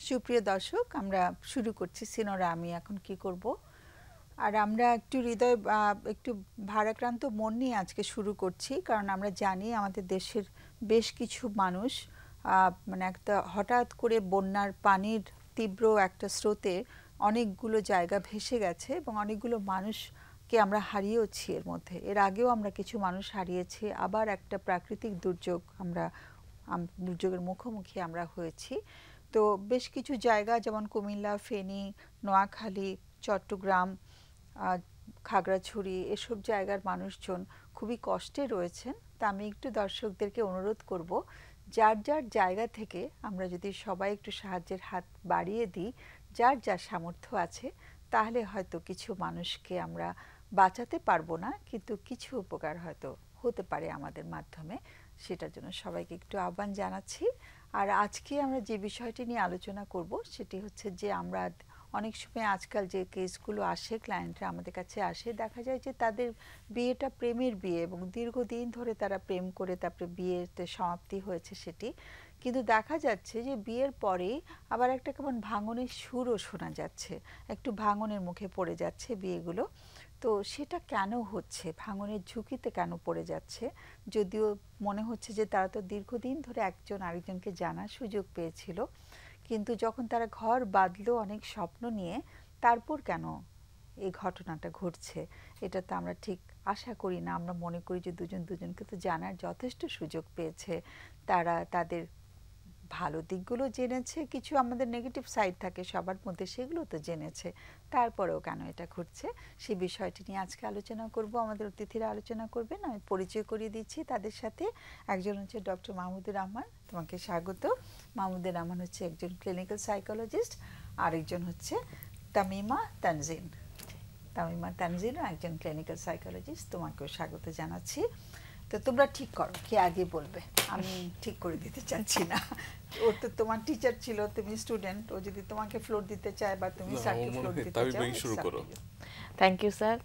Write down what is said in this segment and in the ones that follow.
সুপ্রিয় দর্শক, আমরা শুরু করছি সিনোরা আমি এখন কি করব। আর আমরা একটু একটু ভারাক্রান্ত মন নিয়ে আজকে শুরু করছি, কারণ আমরা জানি আমাদের দেশের বেশ কিছু মানুষ মানে একটা হঠাৎ করে বন্যার পানির তীব্র একটা স্রোতে অনেকগুলো জায়গা ভেসে গেছে এবং অনেকগুলো মানুষকে আমরা হারিয়েওছি। এর মধ্যে এর আগেও আমরা কিছু মানুষ হারিয়েছি, আবার একটা প্রাকৃতিক দুর্যোগের মুখোমুখি আমরা হয়েছি। তো বেশ কিছু জায়গা যেমন কুমিল্লা, ফেনী, নোয়াখালী, চট্টগ্রাম, খাগড়াছড়ি এসব জায়গার মানুষজন খুবই কষ্টে রয়েছেন। তা আমি একটু দর্শকদেরকে অনুরোধ করব, যার যার জায়গা থেকে আমরা যদি সবাই একটু সাহায্যের হাত বাড়িয়ে দিই, যার যা সামর্থ্য আছে, তাহলে হয়তো কিছু মানুষকে আমরা বাঁচাতে পারবো না, কিন্তু কিছু উপকার হয়তো হতে পারে আমাদের মাধ্যমে। সেটার জন্য সবাইকে একটু আহ্বান জানাচ্ছি। আর আজকে আমরা যে বিষয়টি নিয়ে আলোচনা করব সেটি হচ্ছে যে আমরা অনেক সময় আজকাল যে কেসগুলো আসে, ক্লায়েন্টরা আমাদের কাছে আসে, দেখা যায় যে তাদের বিয়েটা প্রেমের বিয়ে এবং দীর্ঘদিন ধরে তারা প্রেম করে তারপরে বিয়েতে সমাপ্তি হয়েছে সেটি, কিন্তু দেখা যাচ্ছে যে বিয়ের পরে আবার একটা কেমন ভাঙনের সুরও শোনা যাচ্ছে, একটু ভাঙনের মুখে পড়ে যাচ্ছে বিয়েগুলো। তো সেটা কেন হচ্ছে, ভাঙনের ঝুঁকিতে কেন পড়ে যাচ্ছে? যদিও মনে হচ্ছে যে তারা তো দীর্ঘদিন ধরে একজন আরেকজনকে জানার সুযোগ পেয়েছিল, কিন্তু যখন তারা ঘর বাঁধলো অনেক স্বপ্ন নিয়ে, তারপর কেন এই ঘটনাটা ঘটছে? এটা তো আমরা ঠিক আশা করি না। আমরা মনে করি যে দুজন দুজনকে তো জানার যথেষ্ট সুযোগ পেয়েছে, তারা তাদের ভালো দিকগুলো জেনেছে, কিছু আমাদের নেগেটিভ সাইড থাকে সবার মধ্যে, সেগুলো তো জেনেছে, তারপরেও কেন এটা ঘটছে সেই বিষয়টি নিয়ে আজকে আলোচনা করব। আমাদের অতিথিরা আলোচনা করবেন, আমি পরিচয় করিয়ে দিচ্ছি তাদের সাথে। একজন হচ্ছে ডক্টর মাহমুদুর রহমান, তোমাকে স্বাগত। মাহমুদুর রহমান হচ্ছে একজন ক্লিনিক্যাল সাইকোলজিস্ট, আরেকজন হচ্ছে তামিমা তানজিন। তামিমা তানজিনও একজন ক্লিনিক্যাল সাইকোলজিস্ট, তোমাকেও স্বাগত জানাচ্ছি। তো তোমরা ঠিক করো কে আগে বলবে, আমি ঠিক করে দিতে চাচ্ছি না। ও তো তোমার টিচার ছিল, তুমি স্টুডেন্ট, ও যদি তোমাকে ফ্লোর দিতে চায় বা তুমি স্যারকে ফ্লোর দিতে চাও, শুরু করো। থ্যাংক ইউ স্যার,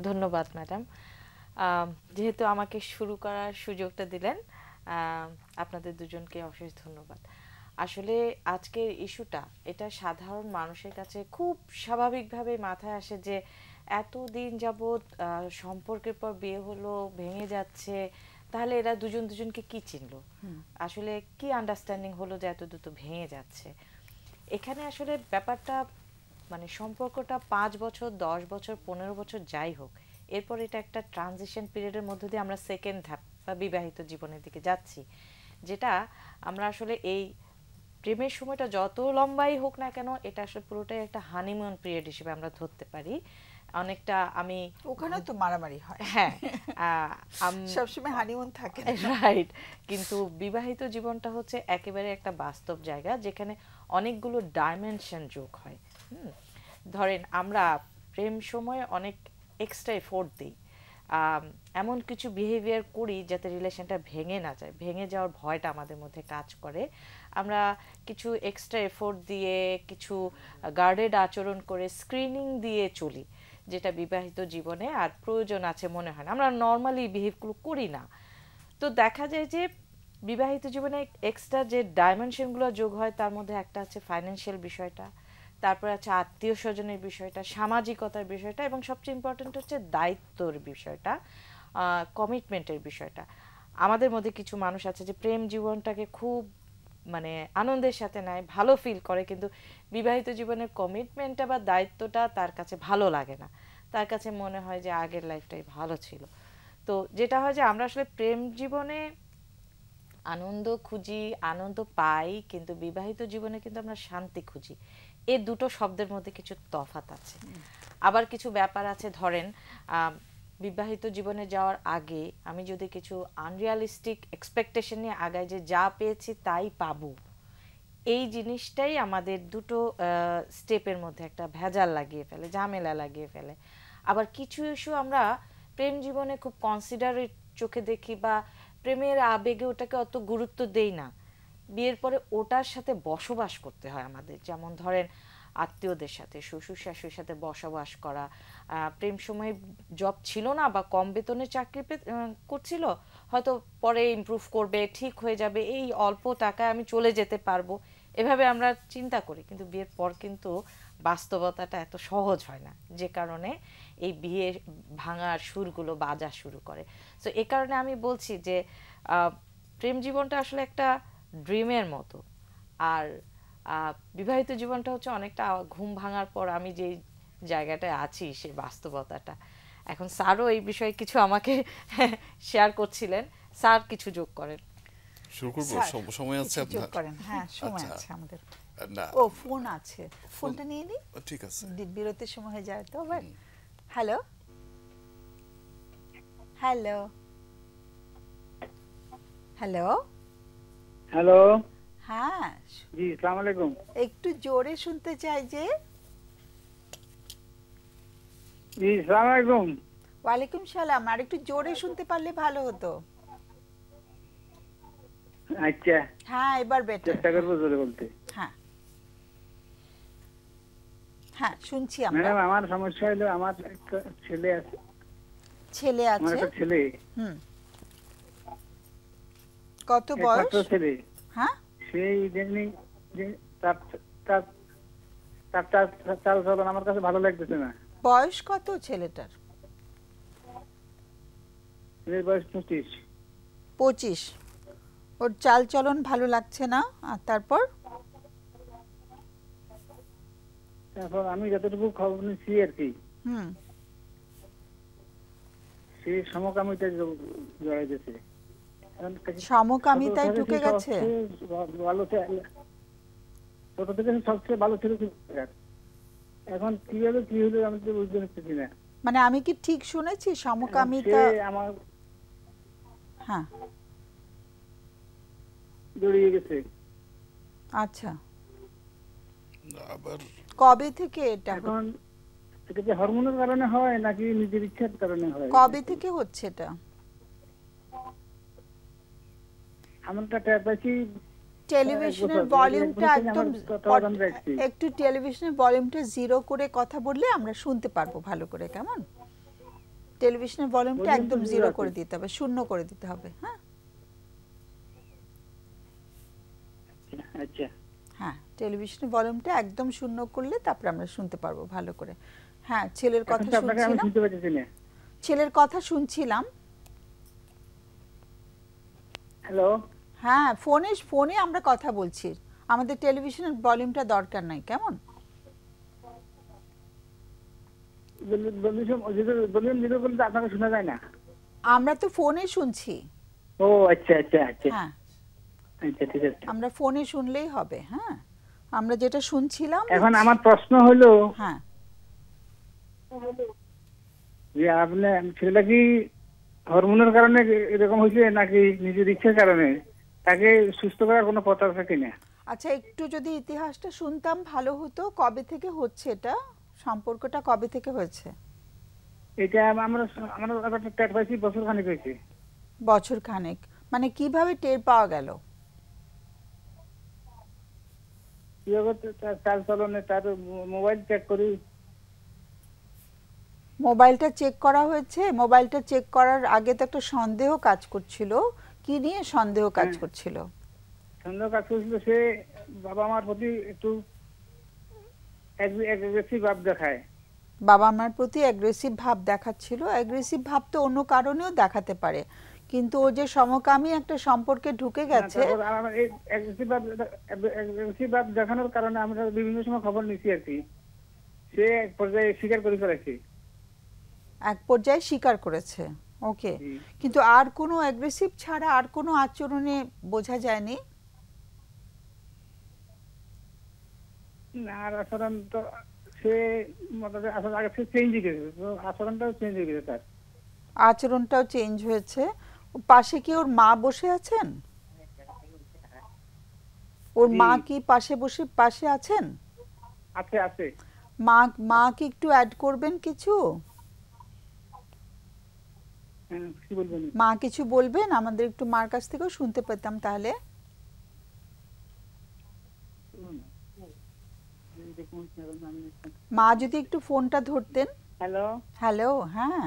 ধন্যবাদ ম্যাডাম। যেহেতু আমাকে শুরু করার সুযোগটা দিলেন, আপনাদের দুজনকে অশেষ ধন্যবাদ। আসলে আজকের ইস্যুটা, এটা সাধারণ মানুষের কাছে খুব স্বাভাবিকভাবে মাথায় আসে যে এতদিন যাবৎ সম্পর্কের পর বিয়ে হলো, ভেঙে যাচ্ছে, তাহলে এরা দুজন দুজনকে কি চিনলো, আসলে কি আন্ডারস্ট্যান্ডিং হলো যে এত দ্রুত ভেঙে যাচ্ছে। এখানে আসলে ব্যাপারটা মানে সম্পর্কটা 5 বছর, 10 বছর, 15 বছর যাই হোক, এরপর এটা একটা ট্রানজিশন পিরিয়ডের মধ্যে দিয়ে আমরা সেকেন্ড ধাপ বা বিবাহিত জীবনের দিকে যাচ্ছি, যেটা আমরা আসলে এই প্রেমের সময়টা যত লম্বাই হোক না কেন, এটা আসলে পুরোটাই একটা হানিমুন পিরিয়ড হিসেবে আমরা ধরতে পারি। অনেকটা আমি ওখানে তো মারামারি হয়, হ্যাঁ, সবসময় হানিমুন থাকে রাইট। কিন্তু বিবাহিত জীবনটা হচ্ছে একেবারে একটা বাস্তব জায়গা, যেখানে অনেকগুলো ডাইমেনশন যোগ হয়। ধরেন আমরা প্রেম সময়ে অনেক এক্সট্রা এফোর্ট দিই, এমন কিছু বিহেভিয়ার করি যাতে রিলেশনটা ভেঙে না যায়, ভেঙে যাওয়ার ভয়টা আমাদের মধ্যে কাজ করে। আমরা কিছু এক্সট্রা এফোর্ট দিয়ে, কিছু গার্ডেড আচরণ করে, স্ক্রিনিং দিয়ে চলি, যেটা বিবাহিত জীবনে আর প্রয়োজন আছে মনে হয় না, আমরা নর্মালি বিহেভগুলো করি না। তো দেখা যায় যে বিবাহিত জীবনে এক্সট্রা যে ডাইমেনশনগুলো যোগ হয়, তার মধ্যে একটা আছে ফাইন্যান্সিয়াল বিষয়টা, তারপরে আছে আত্মীয় স্বজনের বিষয়টা, সামাজিকতার বিষয়টা, এবং সবচেয়ে ইম্পর্টেন্ট হচ্ছে দায়িত্বর বিষয়টা, কমিটমেন্টের বিষয়টা। আমাদের মধ্যে কিছু মানুষ আছে যে প্রেম জীবনটাকে খুব মানে আনন্দের সাথে নেয়, ভালো ফিল করে, কিন্তু বিবাহিত জীবনের কমিটমেন্টটা বা দায়িত্বটা তার কাছে ভালো লাগে না, তার কাছে মনে হয় যে আগের লাইফটাই ভালো ছিল। তো যেটা হয় যে আমরা আসলে প্রেম জীবনে আনন্দ খুঁজি, আনন্দ পাই, কিন্তু বিবাহিত জীবনে কিন্তু আমরা শান্তি খুঁজি। এই দুটো শব্দের মধ্যে কিছু তফাৎ আছে। আবার কিছু ব্যাপার আছে, ধরেন বিবাহিত জীবনে যাওয়ার আগে আমি যদি কিছু আনরিয়ালিস্টিক এক্সপেকটেশন নিয়ে আগাই যে যা পেয়েছি তাই পাবো, এই জিনিসটাই আমাদের দুটো স্টেপের মধ্যে একটা ভেজাল লাগিয়ে ফেলে, ঝামেলা লাগিয়ে ফেলে। আবার কিছু ইস্যু আমরা প্রেম জীবনে খুব কনসিডারেট চোখে দেখি, বা প্রেমের আবেগে ওটাকে অত গুরুত্ব দেই না, বিয়ের পরে ওটার সাথে বসবাস করতে হয় আমাদের। যেমন ধরেন আত্মীয়দের সাথে, শ্বশুর শাশুড়ির সাথে বসবাস করা। প্রেম সময়ে জব ছিল না বা কম বেতনে চাকরি করছিল, হয়তো পরে ইমপ্রুভ করবে, ঠিক হয়ে যাবে, এই অল্প টাকায় আমি চলে যেতে পারবো, এভাবে আমরা চিন্তা করি, কিন্তু বিয়ের পর কিন্তু বাস্তবতাটা এত সহজ হয় না, যে কারণে এই বিয়ে ভাঙার সুরগুলো বাজা শুরু করে। সো এ কারণে আমি বলছি যে প্রেম জীবনটা আসলে একটা ড্রিমের মতো, আর বিবাহিত জীবনটা হচ্ছে অনেকটা ঘুম ভাঙার পর আমি যে জায়গাটায় আছি সে বাস্তবতাটা। এখন স্যারও এই বিষয়ে কিছু আমাকে শেয়ার করছিলেন, স্যার কিছু যোগ করেন। শুরু করব, স্যার, সময় আছে কিছু যোগ আপনার? করেন। হ্যাঁ, সময় আচ্ছা, আছে আমাদের। না ও, ফোন আছে, ফোনটা নিয়ে নিই। ঠিক আছে। বিরতির সময় হয়ে যায় তো আবার। Hello, hello, hello. হ্যালো, হ্যাঁ, জি আসসালামু আলাইকুম। একটু জোরে শুনতে চাই যে। জি আসসালামু আলাইকুম। ওয়ালাইকুম সালাম। আর একটু জোরে শুনতে পারলে ভালো হতো। আচ্ছা, হ্যাঁ, এবার বেটার। চেষ্টা করবো জোরে বলতে। হ্যাঁ, হ্যাঁ, শুনছি আমরা। ম্যাডাম, আমার সমস্যা হলো আমার একটা ছেলে আছে। ছেলে আমার আছে? একটা ছেলে, হুম। কত একমাত্র বয়স? ছেলে। হ্যাঁ, সেই যেমনি যে তার তার তার তার তার চাল চলন আমার কাছে ভালো লাগতেছে না। বয়স কত ছেলেটার? ছেলের বয়স 25। 25। ওর চাল চলন ভালো লাগছে না। আর তারপর? তারপর আমি যতটুকু খবর নিচ্ছি আর কি, হুম। সে সমকামিতা জড়াইতেছে। সমকামিতায় ঢুকে গেছে? ভালো ছেলে, ছোট থেকে সবচেয়ে ভালো ছিল। এখন কিভাবে কি হলো আমি তো বুঝতে পারছি না। মানে আমি কি ঠিক শুনেছি সমকামিতা? সে আমার হ্যাঁ, জড়িয়ে গেছে। আচ্ছা। আবার কবে থেকে এটা এখন এটা কি হরমোনের কারণে হয় নাকি নিজের ইচ্ছার কারণে হয়? কবে থেকে হচ্ছে এটা? আমরা টের পাইছি টেলিভিশনের ভলিউমটা একদম একটু টেলিভিশনের ভলিউমটা জিরো করে কথা বললে আমরা শুনতে পারবো ভালো করে, কেমন? টেলিভিশনের ভলিউমটা একদম জিরো করে দিতে হবে, শূন্য করে দিতে হবে। হ্যাঁ, আচ্ছা, হ্যাঁ, টেলিভিশনের ভলিউমটা একদম শূন্য করলে তারপরে আমরা শুনতে পারবো ভালো করে। হ্যাঁ, ছেলের কথা আপনাকে আমি শুনছিলাম। শুনতে পাচ্ছি না। ছেলের কথা শুনছিলাম। হ্যালো, হ্যাঁ, ফোনে আমরা কথা বলছি, আমাদের টেলিভিশনের ভলিউমটা দরকার নাই, কেমন? ভলিউম জিরো করলে তো আপনাকে শোনা যায় না। আমরা তো ফোনে শুনছি। ও আচ্ছা আচ্ছা আচ্ছা, হ্যাঁ, আচ্ছা ঠিক আছে। আমরা ফোনে শুনলেই হবে। হ্যাঁ, আমরা যেটা শুনছিলাম। এখন আমার প্রশ্ন হলো, হ্যাঁ, যে আপনি ছেলেটা কি হরমোনের কারণে এরকম হয়েছে নাকি নিজের ইচ্ছার কারণে? তাকে সুস্থ করার কোনো পথ আছে কিনা? আচ্ছা, একটু যদি ইতিহাসটা শুনতাম ভালো হতো। কবে থেকে হচ্ছে এটা? সম্পর্কটা কবে থেকে হয়েছে? এটা আমরা আমরা টের পাইছি বছর খানিক হয়েছে। বছর খানেক? মানে কিভাবে টের পাওয়া গেল? কিভাবে তার চাল চলনে, তার মোবাইল চেক করি। মোবাইলটা চেক করা হয়েছে? মোবাইলটা চেক করার আগে তো একটা সন্দেহ কাজ করছিল। কি নিয়ে সন্দেহ কাজ করছিল? সন্দেহ কাজ করছিল, সে বাবা মার প্রতি একটু অ্যাগ্রেসিভ ভাব দেখায়। বাবা মার প্রতি অ্যাগ্রেসিভ ভাব দেখাচ্ছিল? অ্যাগ্রেসিভ ভাব তো অন্য কারণেও দেখাতে পারে, কিন্তু ও যে সমকামী একটা সম্পর্কে ঢুকে গেছে। অ্যাগ্রেসিভ ভাব দেখানোর কারণে আমরা বিভিন্ন সময় খবর নিচ্ছি আর কি, সে এক পর্যায়ে স্বীকার করে ফেলেছে। এক পর্যায়ে স্বীকার করেছে, ওকে। কিন্তু আর কোনো অ্যাগ্রেসিভ ছাড়া আর কোনো আচরণে বোঝা যায়নি? আর আচরণ তো সে আসলে আগে চেঞ্জ হয়ে গেছে, আচরণটাও চেঞ্জ হয়ে গেছে তার। আচরণটাও চেঞ্জ হয়েছে। পাশে কি ওর মা বসে আছেন? ওর মা কি পাশে আছেন? আছে আছে। মা কি একটু অ্যাড করবেন কিছু? কি বলবেন? মা কিছু বলবেন, আমাদের একটু মার কাছ থেকেও শুনতে পেতাম তাহলে। মা যদি একটু ফোনটা ধরতেন। হ্যালো হ্যালো, হ্যাঁ,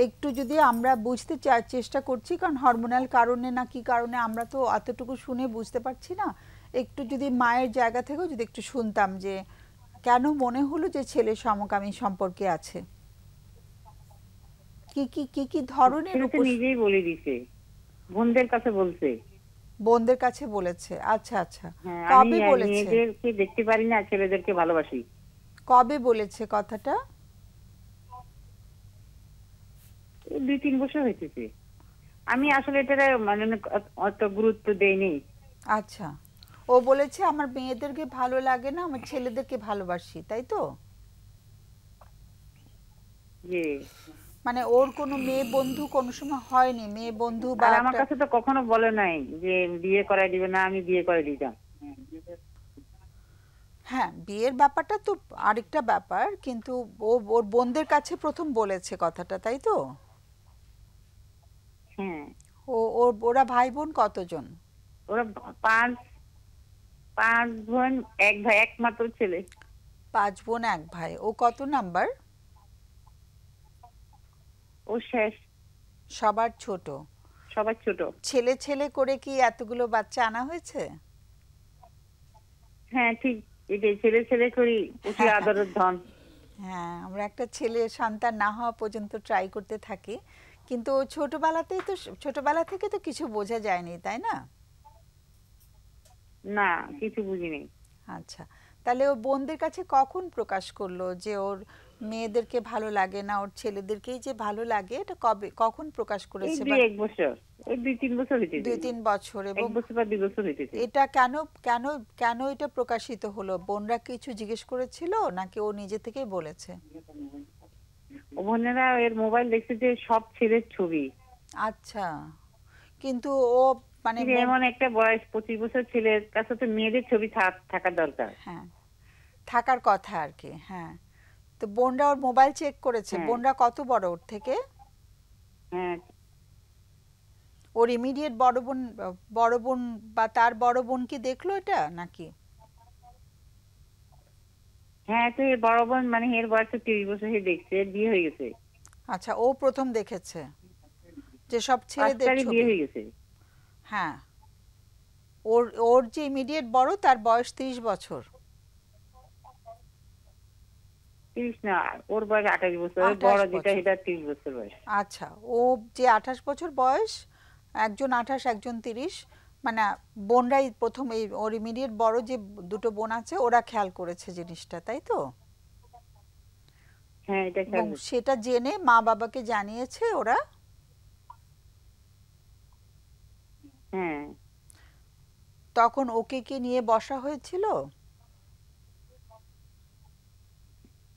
একটু যদি আমরা বুঝতে চেষ্টা করছি, কারণ হরমোনাল কারণে না কি কারণে আমরা তো এতটুকু শুনে বুঝতে পারছি না। একটু যদি মায়ের জায়গা থেকেও যদি একটু শুনতাম যে কেন মনে হলো যে ছেলে সমকামী সম্পর্কে আছে, কি কি কি কি ধরনের সেটা তো নিজেই বলে দিছে, বোনদের কাছে বলছে। বোনদের কাছে বলেছে? আচ্ছা আচ্ছা, হ্যাঁ, আমি কবে বলেছে? মেয়েদেরকে দেখতে পারি না, ছেলেদেরকে ভালোবাসি। কবে বলেছে কথাটা? 2-3 বছর হয়েছে। আমি আসলে এটা মানে অত গুরুত্ব দেইনি। আচ্ছা, ও বলেছে আমার মেয়েদেরকে ভালো লাগে না, আমার ছেলেদেরকে ভালোবাসি, তাই তো? যে মানে ওর কোনো মেয়ে বন্ধু কোনো সময় হয়নি, মেয়ে বন্ধু বা আর আমার কাছে তো কখনো বলে নাই যে বিয়ে করাই দিবে না, আমি বিয়ে করে দিতাম। হ্যাঁ, বিয়ের ব্যাপারটা তো আরেকটা ব্যাপার, কিন্তু ও ওর বোনদের কাছে প্রথম বলেছে কথাটা, তাই তো? হ্যাঁ, ওরা ভাই বোন কতজন? ওরা পাঁচ পাঁচ বোন, এক ভাই, একমাত্র ছেলে। 5 বোন 1 ভাই। ও কত নাম্বার? ও শেষ, সবার ছোট? সবার ছোট। ছেলে ছেলে করে কি এতগুলো বাচ্চা আনা হয়েছে? হ্যাঁ ঠিক, এটাই ছেলে ছেলে করি, অতি আদরের ধন। হ্যাঁ, আমরা একটা ছেলে সন্তান না হওয়া পর্যন্ত ট্রাই করতে থাকি, কিন্তু ও ছোটবেলা থেকে তো কিছু বোঝা যায়নি, তাই না? না, কিছু বুঝিনি। আচ্ছা, তাহলে ও বোনদের কাছে কখন প্রকাশ করলো যে ওর মেয়েদেরকে ভালো লাগে না, ওর ছেলেদেরকেই যে ভালো লাগে, এটা কখন প্রকাশ এই করেছে? 2-1 বছর, এই 2-3 বছর হইতেছে। 2-3 বছর। এবং 1 বছর বা 2 বছর হইতেছে। এটা কেন কেন কেন এটা প্রকাশিত হলো? বোনরা কিছু জিজ্ঞেস করেছিল নাকি ও নিজে থেকেই বলেছে? ও বোনেরা এর মোবাইল দেখছে যে সব ছেলের ছবি। আচ্ছা, কিন্তু ও মানে কিন্তু এমন একটা বয়স, 25 বছর ছেলের কাছে তো মেয়েদের ছবি থাকা দরকার। হ্যাঁ, থাকার কথা আর কি। হ্যাঁ, তো বোনরা ওর মোবাইল চেক করেছে? হ্যাঁ। বোনরা কত বড় ওর থেকে? হ্যাঁ, ওর ইমিডিয়েট বড় বোন বা তার বড় বোন কি দেখলো এটা নাকি? হ্যাঁ, তো এর বড় বোন মানে এর বয়স তো 30 বছর, সে দেখছে, এর বিয়ে হয়ে গেছে। আচ্ছা, ও প্রথম দেখেছে যে সব 5 ছেলেদের তারিখ ছবি? বিয়ে হয়ে গেছে। হ্যাঁ, ওর ওর যে ইমিডিয়েট বড় তার বয়স 30 বছর। 30 না, ওর বয়স 28 বছর। ওর 28 বড় যেটা বছর। সেটা 30 বছর বয়স। আচ্ছা, ও যে 28 বছর বয়স, একজন 28 একজন 30, মানে বোনরাই প্রথম, এই ওর ইমিডিয়েট বড় যে দুটো বোন আছে ওরা খেয়াল করেছে জিনিসটা, তাই তো? হ্যাঁ, এটা এবং খেয়াল। সেটা জেনে মা বাবাকে জানিয়েছে ওরা? হ্যাঁ, তখন ওকে কি নিয়ে বসা হয়েছিল?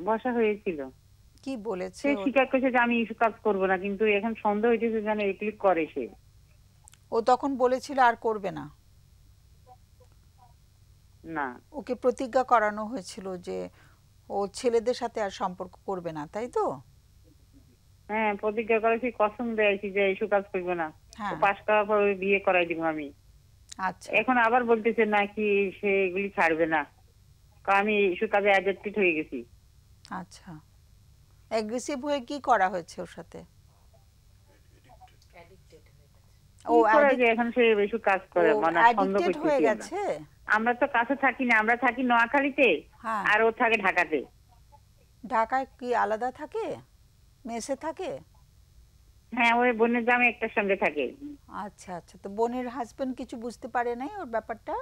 বসা হয়েছিল। কি বলেছে সে ও? স্বীকার করছে যে আমি এইসব কাজ করবো না, কিন্তু এখন সন্দেহ হইতেছে যেন এগুলি করে সে। ও তখন বলেছিল আর করবে না? না। ওকে প্রতিজ্ঞা করানো হয়েছিল যে ও ছেলেদের সাথে আর সম্পর্ক করবে না, তাই তো? হ্যাঁ, প্রতিজ্ঞা করেছি, কসম দিয়েছি যে এইসব কাজ করবো না। হ্যাঁ। পাশ করার পর ওই বিয়ে করাই দিব আমি। আচ্ছা এখন আবার বলতেছে নাকি সে এগুলি ছাড়বে না, কারণ আমি এইসব কাজে অ্যাডিক্টেড হয়ে গেছি। আচ্ছা, অ্যাগ্রেসিভ হয়ে কি করা হয়েছে ওর সাথে? ও কি করে যে এখন সে এইসব কাজ করে, মানে সন্দেহ অ্যাডিক্টেড হয়ে করতেছি আমরা। গেছে? আমরা তো কাছে থাকি না, আমরা থাকি নোয়াখালীতে, হ্যাঁ। আর ও থাকে ঢাকাতে। ঢাকায় কি আলাদা থাকে, মেসে থাকে? হ্যাঁ, ওই বোনের জামে একটার সঙ্গে থাকে। আচ্ছা আচ্ছা, তো বোনের হাজবেন্ড কিছু বুঝতে পারে নাই ওর ব্যাপারটা?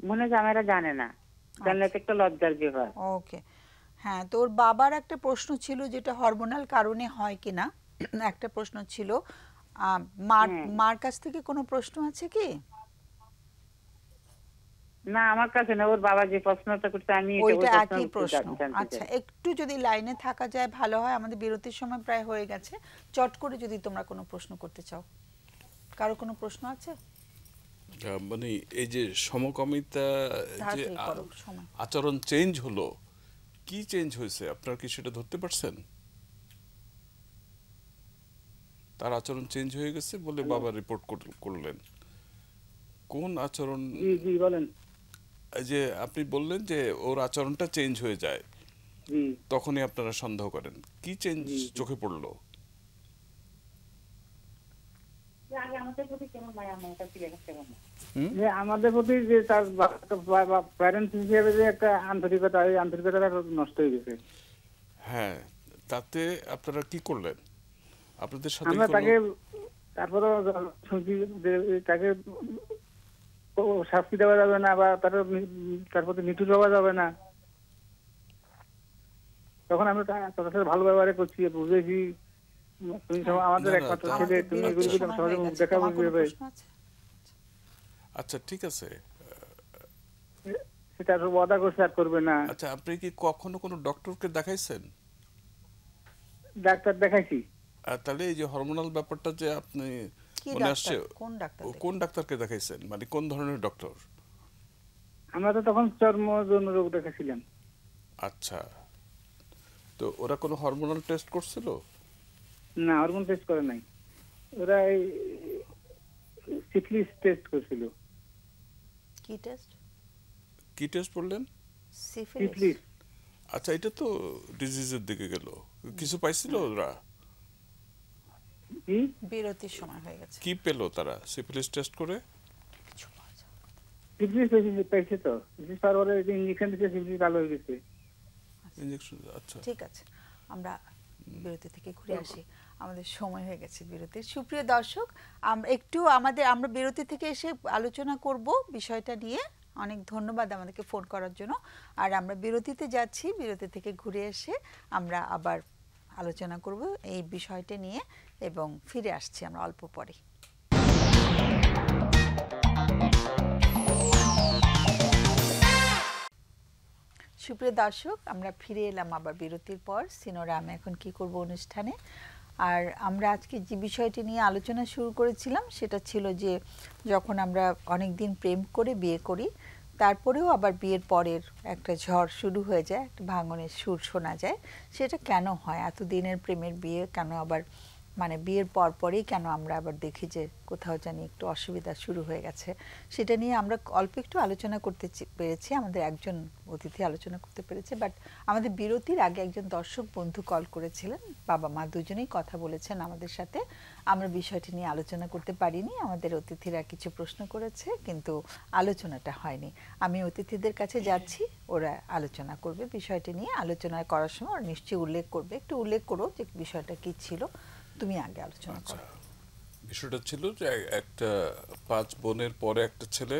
বোনের জামাইরা জানে না, জানলে তো একটা লজ্জার ব্যাপার। ওকে। হ্যাঁ, তো ওর বাবার একটা প্রশ্ন ছিল যেটা হরমোনাল কারণে হয় কিনা, একটা প্রশ্ন ছিল। মার হ্যাঁ। মার কাছ থেকে কোনো প্রশ্ন আছে কি? না, আমার কাছে না, ওর বাবা যে প্রশ্নটা করছে আমি এটা ওই ওইটা প্রশ্নের একই উত্তর প্রশ্ন? জানতে আচ্ছা, চাই। একটু যদি লাইনে থাকা যায় ভালো হয়, আমাদের বিরতির সময় প্রায় হয়ে গেছে। চট করে যদি তোমরা কোনো প্রশ্ন করতে চাও। কারো কোনো প্রশ্ন আছে? মানে এই যে সমকামিতা, যে তাড়াতাড়ি করো, সময়। আচরণ চেঞ্জ হলো, কি চেঞ্জ হয়েছে আপনারা কি সেটা ধরতে পারছেন? তার আচরণ চেঞ্জ হয়ে গেছে বলে বাবা রিপোর্ট করলেন, কোন আচরণ? জি জি বলেন। এই যে আপনি বললেন যে ওর আচরণটা চেঞ্জ হয়ে যায়, জি তখনই আপনারা সন্দেহ করেন, কি চেঞ্জ চোখে পড়লো? আগে আমাদের প্রতি কেমন মায়া মমতা ছিল কেমন যে আমাদের প্রতি যে তার প্যারেন্টস হিসেবে যে একটা আন্তরিকতা, এই আন্তরিকতাটা নষ্ট হয়ে গেছে। হ্যাঁ, তাতে আপনারা কি করলেন? আপনাদের সাথে আমরা কোনো তাকে তারপরে শুনছি যে তাকে শাস্তি দেওয়া যাবে না বা তার প্রতি নিঠুর হওয়া যাবে না। তখন আমরা তাদের সাথে ভালো ব্যবহার করছি, বুঝেছি তুমি আমাদের না, একমাত্র তা- ছেলে, তুমি এগুলো সহজে মুখ দেখাবো কিভাবে, আচ্ছা ঠিক আছে। সেটা ওয়াদা করছে আর করবে না। আচ্ছা, আপনি কি কখনো কোনো ডক্টরকে দেখাইছেন? ডাক্তার দেখাইছি। তাহলে এই যে হরমোনাল ব্যাপারটা যে আপনি কি মনে ডাক্তার? আসছে, কোন ডাক্তার কোন ডাক্তারকে দেখাইছেন, মানে কোন ধরনের ডক্টর? আমরা তো তখন চর্মজন্য রোগ দেখাছিলাম। আচ্ছা, তো ওরা কোনো হরমোনাল টেস্ট করছিল? না, হরমোন টেস্ট করে নাই, ওরা এই সিফিলিস টেস্ট করছিল। কি টেস্ট? কি টেস্ট বললেন? সিফিলিস। সিফিলিস। আচ্ছা, এটা তো ডিজিজের দিকে গেল, কিছু পাইছিল ওরা? কি বিরতির সময় হয়ে গেছে। কি পেলো তারা সিফিলিস টেস্ট করে? কিছু পাওয়া যাবে না। সিফিলিস পেয়েছে তো, সিফিলিস পাওয়ার পরে ইঞ্জেকশন দিতে সিফিলিস ভালো হয়ে গেছে। ইনজেকশন? আচ্ছা, ঠিক আছে, আমরা বিরতি থেকে ঘুরে আসি, আমাদের সময় হয়ে গেছে বিরতির। সুপ্রিয় দর্শক, আমরা বিরতি থেকে এসে আলোচনা করব বিষয়টা নিয়ে। অনেক ধন্যবাদ আমাদেরকে ফোন করার জন্য। আর আমরা বিরতিতে যাচ্ছি, বিরতি থেকে ঘুরে এসে আমরা আবার আলোচনা করব এই বিষয়টা নিয়ে এবং ফিরে আসছি আমরা অল্প পরে। সুপ্রিয় দর্শক, আমরা ফিরে এলাম আবার বিরতির পর। সিনোরা আমি এখন কি করব অনুষ্ঠানে। আর আমরা আজকে যে বিষয়টি নিয়ে আলোচনা শুরু করেছিলাম সেটা ছিল যে যখন আমরা অনেক দিন প্রেম করে বিয়ে করি, তারপরেও আবার বিয়ের পরের একটা ঝড় শুরু হয়ে যায়, একটা ভাঙনের সুর শোনা যায়। সেটা কেন হয়? এত দিনের প্রেমের বিয়ে কেন আবার মানে বিয়ের পরপরই কেন আমরা আবার দেখি যে কোথাও জানি একটু অসুবিধা শুরু হয়ে গেছে? সেটা নিয়ে আমরা অল্প একটু আলোচনা করতে পেরেছি, আমাদের একজন অতিথি আলোচনা করতে পেরেছে। বাট আমাদের বিরতির আগে একজন দর্শক বন্ধু কল করেছিলেন, বাবা মা দুজনেই কথা বলেছেন আমাদের সাথে। আমরা বিষয়টি নিয়ে আলোচনা করতে পারিনি, আমাদের অতিথিরা কিছু প্রশ্ন করেছে কিন্তু আলোচনাটা হয়নি। আমি অতিথিদের কাছে যাচ্ছি, ওরা আলোচনা করবে বিষয়টি নিয়ে। আলোচনা করার সময় ওরা নিশ্চয়ই উল্লেখ করবে। একটু উল্লেখ করো যে বিষয়টা কি ছিল, তুমি আগে আলোচনা আচ্ছা, করো। বিষয়টা ছিল যে একটা 5 বোনের পরে একটা ছেলে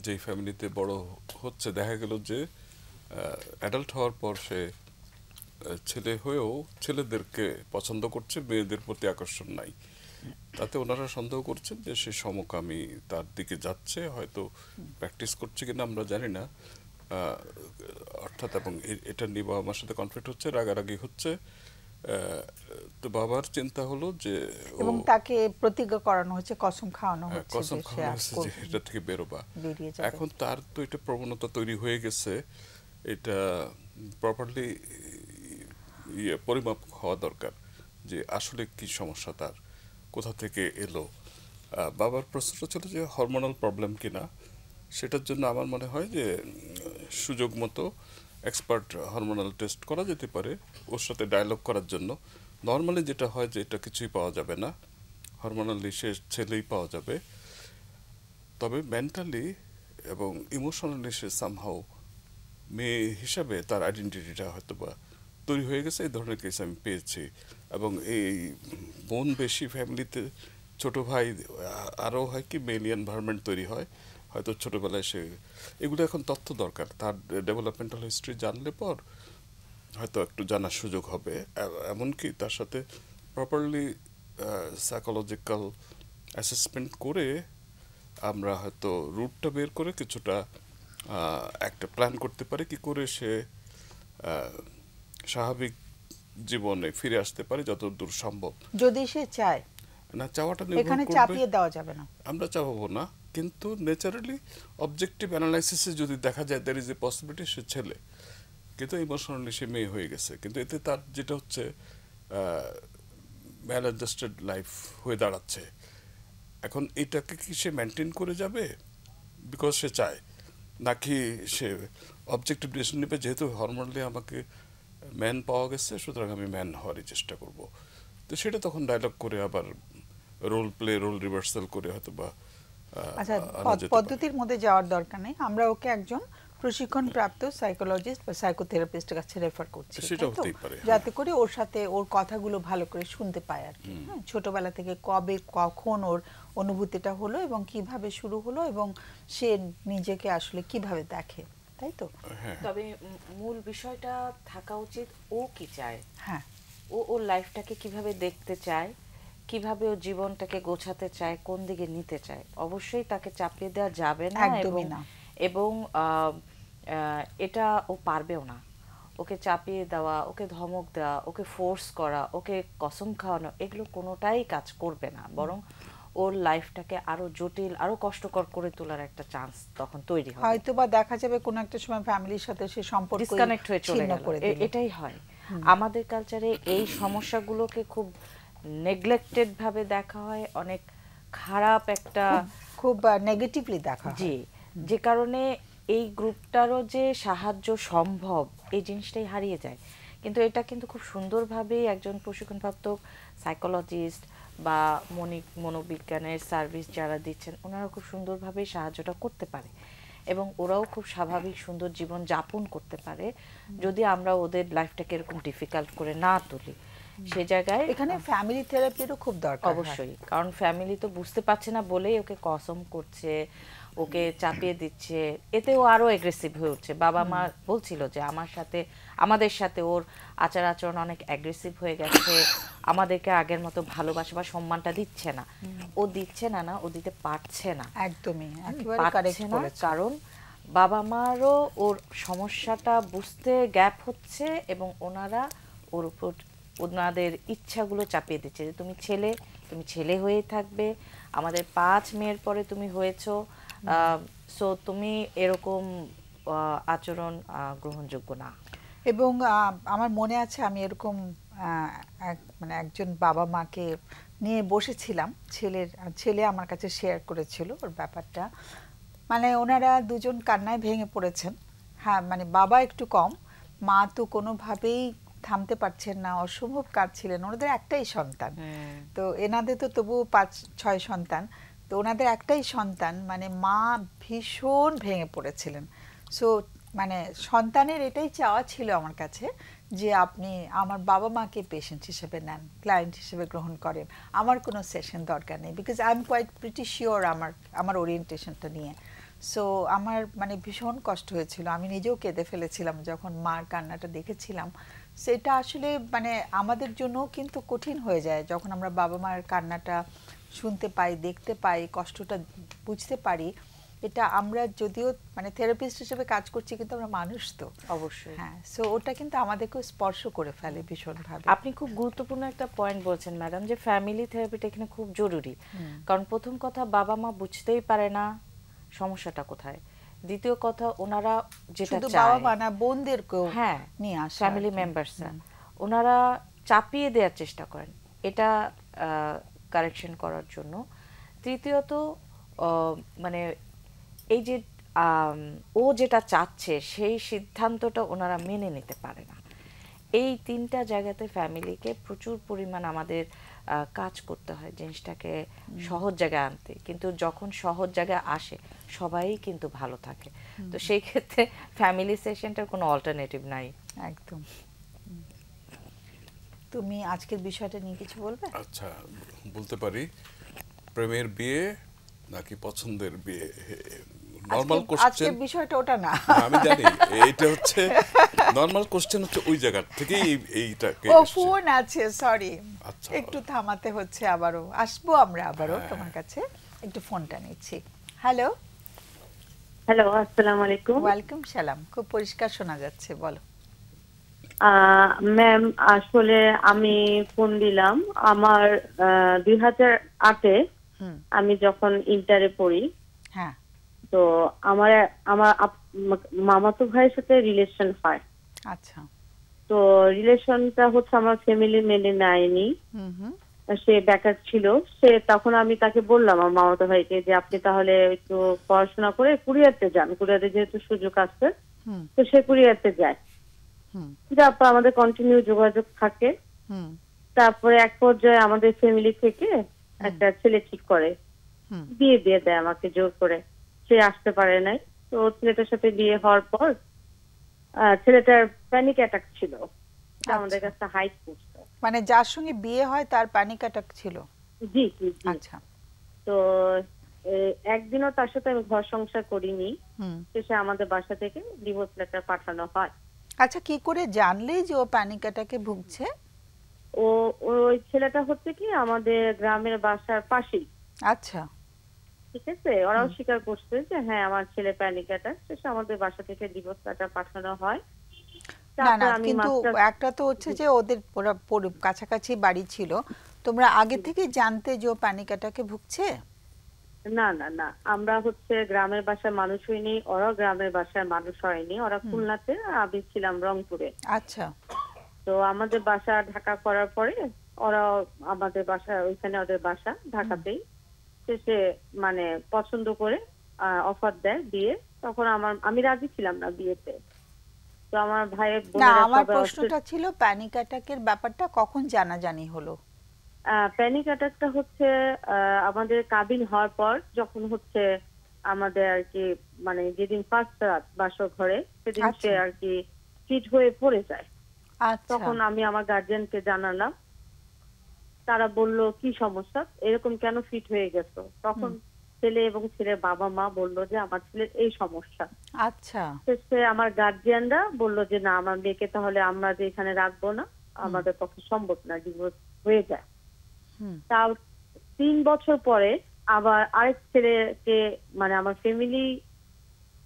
যেই ফ্যামিলিতে বড় হচ্ছে, দেখা গেল যে অ্যাডাল্ট হওয়ার পর সে ছেলে হয়েও ছেলেদেরকে পছন্দ করছে, মেয়েদের প্রতি আকর্ষণ নাই। তাতে ওনারা সন্দেহ করছেন যে সে সমকামী, তার দিকে যাচ্ছে, হয়তো প্র্যাকটিস করছে কিনা আমরা জানি না। অর্থাৎ এবং এটা নিয়ে বাবা মার সাথে কনফ্লিক্ট হচ্ছে, রাগারাগি হচ্ছে। তো বাবার চিন্তা হলো যে এবং তাকে প্রতিজ্ঞা করানো হচ্ছে, কসম খাওয়ানো হচ্ছে কসম যে সে খাওয়ানো আর হচ্ছে যে এটা থেকে বেরোবা। বেরিয়ে যাবে। এখন তার তো এটা প্রবণতা তৈরি হয়ে গেছে, এটা প্রপারলি পরিমাপ হওয়া দরকার যে আসলে কি সমস্যা, তার কোথা থেকে এলো। বাবার প্রশ্নটা ছিল যে হরমোনাল প্রবলেম কিনা। সেটার জন্য আমার মনে হয় যে সুযোগ মতো এক্সপার্ট হরমোনাল টেস্ট করা যেতে পারে ওর সাথে ডায়ালগ করার জন্য। নর্মালি যেটা হয় যে এটা কিছুই পাওয়া যাবে না, হরমোনালি সে ছেলেই পাওয়া যাবে। তবে মেন্টালি এবং ইমোশনালি সে সামহাও মেয়ে হিসাবে তার আইডেন্টিটিটা হয়তো বা তৈরি হয়ে গেছে। এই ধরনের কেস আমি পেয়েছি। এবং এই বোন বেশি ফ্যামিলিতে ছোট ভাই আরও হয় কি মেল এনভায়রনমেন্ট তৈরি হয়, হয়তো ছোটবেলায় সে এগুলো এখন তথ্য দরকার। তার ডেভেলপমেন্টাল হিস্ট্রি জানলে পর হয়তো একটু জানার সুযোগ হবে। এমনকি তার সাথে প্রপারলি সাইকোলজিক্যাল অ্যাসেসমেন্ট করে আমরা হয়তো রুটটা বের করে কিছুটা একটা প্ল্যান করতে পারি কি করে সে স্বাভাবিক জীবনে ফিরে আসতে পারে যতদূর সম্ভব। যদি সে চায়, না চাওয়াটা এখানে নির্ভর করবে, চাপিয়ে দেওয়া যাবে না। আমরা চাবো না, কিন্তু ন্যাচারালি অবজেক্টিভ অ্যানালাইসিসে যদি দেখা যায় দ্যার ইজ এ পসিবিলিটি সে ছেলে, কিন্তু ইমোশনালি সে মেয়ে হয়ে গেছে। কিন্তু এতে তার যেটা হচ্ছে ম্যাল অ্যাডজাস্টেড লাইফ হয়ে দাঁড়াচ্ছে। এখন এটাকে কি সে মেনটেন করে যাবে বিকজ সে চায়, নাকি সে অবজেক্টিভ ডিসিশন নেবে যেহেতু হরমোনালি আমাকে ম্যান পাওয়া গেছে সুতরাং আমি ম্যান হওয়ারই চেষ্টা করব। তো সেটা তখন ডায়লগ করে আবার রোল প্লে রোল রিভার্সাল করে হয়তো বা আচ্ছা, আনা যেতে পারে। পদ্ধতির মধ্যে যাওয়ার দরকার নেই, আমরা ওকে একজন প্রশিক্ষণপ্রাপ্ত সাইকোলজিস্ট বা সাইকোথেরাপিস্টের কাছে রেফার করছি, সেটা তাই তো? হতেই পারে, হ্যাঁ। যাতে করে ওর সাথে ওর কথাগুলো ভালো করে শুনতে পায় আর কি। হ্যাঁ, ছোটবেলা থেকে কবে কখন ওর অনুভূতিটা হলো এবং কিভাবে শুরু হলো এবং সে নিজেকে আসলে কিভাবে দেখে, তাই তো? হ্যাঁ তবে মূল বিষয়টা থাকা উচিত ও কি চায়, হ্যাঁ, ও ওর লাইফটাকে কিভাবে দেখতে চায়, কিভাবে ও জীবনটাকে গোছাতে চায়, কোন দিকে নিতে চায়। অবশ্যই তাকে চাপিয়ে দেওয়া যাবে না, একদমই না। এবং এটা ও পারবেও না। ওকে চাপিয়ে দেওয়া, ওকে ধমক দেওয়া, ওকে ফোর্স করা, ওকে কসম খাওয়ানো, এগুলো কোনোটাই কাজ করবে না, বরং ওর লাইফটাকে আরো জটিল, আরো কষ্টকর করে তোলার একটা চান্স তখন তৈরি হবে। হয়তো বা দেখা যাবে কোন একটা সময় ফ্যামিলির সাথে সে সম্পর্ক ডিসকানেক্ট হয়ে চলে ছিন্ন গেল। করে দিল। এটাই হয় আমাদের কালচারে। এই সমস্যাগুলোকে খুব নেগলেক্টেড ভাবে দেখা হয়, অনেক খারাপ একটা, খুব নেগেটিভলি দেখা হয়। জি, যে কারণে এই গ্রুপটারও যে সাহায্য সম্ভব এই জিনিসটাই হারিয়ে যায়। কিন্তু এটা কিন্তু খুব সুন্দরভাবেই একজন প্রশিক্ষণপ্রাপ্ত সাইকোলজিস্ট বা মনোবিজ্ঞানের সার্ভিস যারা দিচ্ছেন ওনারা খুব সুন্দরভাবে সাহায্যটা করতে পারে, এবং ওরাও খুব স্বাভাবিক সুন্দর জীবন যাপন করতে পারে যদি আমরা ওদের লাইফটাকে এরকম ডিফিকাল্ট করে না তুলি। সে জায়গায় এখানে ফ্যামিলি থেরাপিরও খুব দরকার। অবশ্যই, কারণ ফ্যামিলি তো বুঝতে পারছে না বলেই ওকে কসম করছে, ওকে চাপিয়ে দিচ্ছে, এতে ও আরো অ্যাগ্রেসিভ হয়ে উঠছে। বাবা মা বলছিল যে আমাদের সাথে ওর আচার আচরণ অনেক অ্যাগ্রেসিভ হয়ে গেছে, আমাদেরকে আগের মতো ভালোবাসা বা সম্মানটা দিচ্ছে না। ও দিচ্ছে না, ও দিতে পারছে না, একদমই একেবারে পারছে কারেক্ট না, বলেছেন। কারণ বাবা মারও ওর সমস্যাটা বুঝতে গ্যাপ হচ্ছে, এবং ওনারা ওর উপর ওনাদের ইচ্ছাগুলো চাপিয়ে দিচ্ছে যে তুমি ছেলে হয়েই থাকবে, আমাদের 5 মেয়ের পরে তুমি হয়েছো, সো তুমি এরকম আচরণ গ্রহণযোগ্য না। এবং আমার মনে আছে আমি এরকম মানে একজন বাবা মাকে নিয়ে বসেছিলাম, ছেলে আমার কাছে শেয়ার করেছিল ওর ব্যাপারটা। মানে ওনারা দুজন কান্নায় ভেঙে পড়েছেন। হ্যাঁ, মানে বাবা একটু কম, মা তো কোনোভাবেই থামতে পারছেন না, অসম্ভব কাঁদছিলেন। ওনাদের একটাই সন্তান, তো এনাদের তো তবুও 5-6 সন্তান, তো ওনাদের একটাই সন্তান, মানে মা ভীষণ ভেঙে পড়েছিলেন। সো মানে সন্তানের এটাই চাওয়া ছিল আমার কাছে যে আপনি আমার বাবা মাকে পেশেন্ট হিসেবে নেন, ক্লায়েন্ট হিসেবে গ্রহণ করেন, আমার কোনো সেশন দরকার নেই, because I am quite pretty sure আমার ওরিয়েন্টেশনটা নিয়ে। সো আমার মানে ভীষণ কষ্ট হয়েছিল, আমি নিজেও কেঁদে ফেলেছিলাম যখন মার কান্নাটা দেখেছিলাম। সেটা আসলে মানে আমাদের জন্য কিন্তু কঠিন হয়ে যায় যখন আমরা বাবা মার কান্নাটা শুনতে পাই, দেখতে পাই, কষ্টটা বুঝতে পারি। এটা আমরা যদিও মানে থেরাপিস্ট হিসেবে কাজ করছি, কিন্তু আমরা মানুষ তো। অবশ্যই, হ্যাঁ, সো ওটা কিন্তু আমাদেরকে স্পর্শ করে ফেলে ভীষণভাবে। আপনি খুব গুরুত্বপূর্ণ একটা পয়েন্ট বলছেন ম্যাডাম, যে ফ্যামিলি থেরাপিটা এখানে খুব জরুরি। কারণ প্রথম কথা, বাবা মা বুঝতেই পারে না সমস্যাটা কোথায়। দ্বিতীয় কথা, ওনারা যেটা শুধু চায়, বাবা মা না, বোনদেরকেও হ্যাঁ, নিয়ে আসে ফ্যামিলি মেম্বারসরা, ওনারা চাপিয়ে দেওয়ার চেষ্টা করেন এটা কারেকশন করার জন্য। তৃতীয়ত মানে এই যে ও যেটা চাচ্ছে সেই সিদ্ধান্তটা ওনারা মেনে নিতে পারে না। এই 3টা জায়গাতে ফ্যামিলিকে প্রচুর পরিমাণ আমাদের কাজ করতে হয় জিনিসটাকে সহজ জায়গায় আনতে। কিন্তু যখন সহজ জায়গায় আসে সবাই কিন্তু ভালো থাকে। তো সেই ক্ষেত্রে ফ্যামিলি সেশনটার কোনো অল্টারনেটিভ নাই। একদম। তুমি আজকের বিষয়টা নিয়ে কিছু বলবে? আচ্ছা, বলতে পারি। প্রেমের বিয়ে নাকি পছন্দের বিয়ে? Normal question. আজকের বিষয়টা ওটা না, আমি জানি এইটা হচ্ছে নরমাল কোশ্চেন, হচ্ছে ওই জায়গা থেকেই এইটাকে ও এসেছে। ফোন আছে, সরি, আচ্ছা, একটু থামাতে হচ্ছে, আবারও আসবো আমরা আবারও তোমার কাছে। একটু ফোনটা নিচ্ছি। হ্যালো, আসসালামু আলাইকুম। ওয়ালাইকুম সালাম, খুব পরিষ্কার শোনা যাচ্ছে, বলো। ম্যাম, আসলে আমি ফোন দিলাম আমার 2008-এ আমি যখন ইন্টারে পড়ি। হ্যাঁ, তো আমার মামাতো ভাইয়ের সাথে রিলেশন হয়। আচ্ছা। তো রিলেশনটা হচ্ছে আমার ফ্যামিলি মেনে নেয়নি, সে বেকার ছিল। তখন আমি তাকে বললাম, আমার মামাতো ভাইকে, যে আপনি তাহলে একটু পড়াশোনা করে কুরিয়ারতে যান, কুরিয়ারে যেহেতু সুযোগ আছে। তো সে কুরিয়ারতে যায়, তারপর আমাদের কন্টিনিউ যোগাযোগ থাকে। তারপরে এক পর্যায়ে আমাদের ফ্যামিলি থেকে একটা ছেলে ঠিক করে, বিয়ে দিয়ে দেয় আমাকে জোর করে। সে আসতে পারে নাই। তো ছেলেটার সাথে বিয়ে হওয়ার পর ছেলেটার প্যানিক অ্যাটাক ছিল, আমাদের কাছে হাইট করছে। মানে যার সঙ্গে বিয়ে হয় তার প্যানিক অ্যাটাক ছিল? জি জি জি। আচ্ছা। তো একদিনও তার সাথে আমি ঘর সংসার করিনি। শেষে আমাদের বাসা থেকে ডিভোর্স লেটার পাঠানো হয়। আচ্ছা, কি করে জানলে যে ও প্যানিক অ্যাটাকে ভুগছে? ওই ছেলেটা হচ্ছে কি আমাদের গ্রামের বাসার পাশেই। আচ্ছা, ঠিক আছে, ওরাও স্বীকার করছে যে হ্যাঁ আমার ছেলে প্যানিক অ্যাটাক। শেষে আমাদের বাসা থেকে ডিভোর্স লেটার পাঠানো হয়। না না, কিন্তু একটা তো হচ্ছে যে ওদের কাছাকাছি বাড়ি ছিল, তোমরা আগে থেকে জানতে যে ও প্যানিক অ্যাটাকে ভুগছে? না না না, আমরা হচ্ছে গ্রামের বাসার মানুষ হইনি, ওরাও গ্রামের বাসার মানুষ হয়নি। ওরা খুলনাতে, আমি ছিলাম রংপুরে। আচ্ছা। তো আমাদের বাসা ঢাকা করার পরে ওরা আমাদের বাসা, ওইখানে ওদের বাসা ঢাকাতেই, শেষে মানে পছন্দ করে অফার দেয় বিয়ে। তখন আমি রাজি ছিলাম না বিয়েতে। তো আমার ভাইয়ের না, আমার প্রশ্নটা ছিল প্যানিক অ্যাটাকের ব্যাপারটা কখন জানাজানি হলো? প্যানিক অ্যাটাকটা হচ্ছে আমাদের কাবিন হওয়ার পর, যখন হচ্ছে আমাদের আর কি মানে যেদিন ফার্স্ট রাত বাসর ঘরে, সেদিন সে আর কি ফিট হয়ে পড়ে যায়। তখন আমি আমার গার্জিয়ানকে জানালাম। তারা বলল কি সমস্যা, এরকম কেন ফিট হয়ে গেছো? তখন ছেলে এবং ছেলের বাবা মা বললো যে আমার ছেলের এই সমস্যা। আচ্ছা। সে আমার গার্জিয়ানরা বললো যে না, আমার মেয়েকে তাহলে আমরা যে এখানে রাখবো না, আমাদের পক্ষে সম্ভব না, ডিভোর্স হয়ে যায়। তাও 3 বছর পরে আবার আরেক ছেলেকে মানে আমার ফ্যামিলি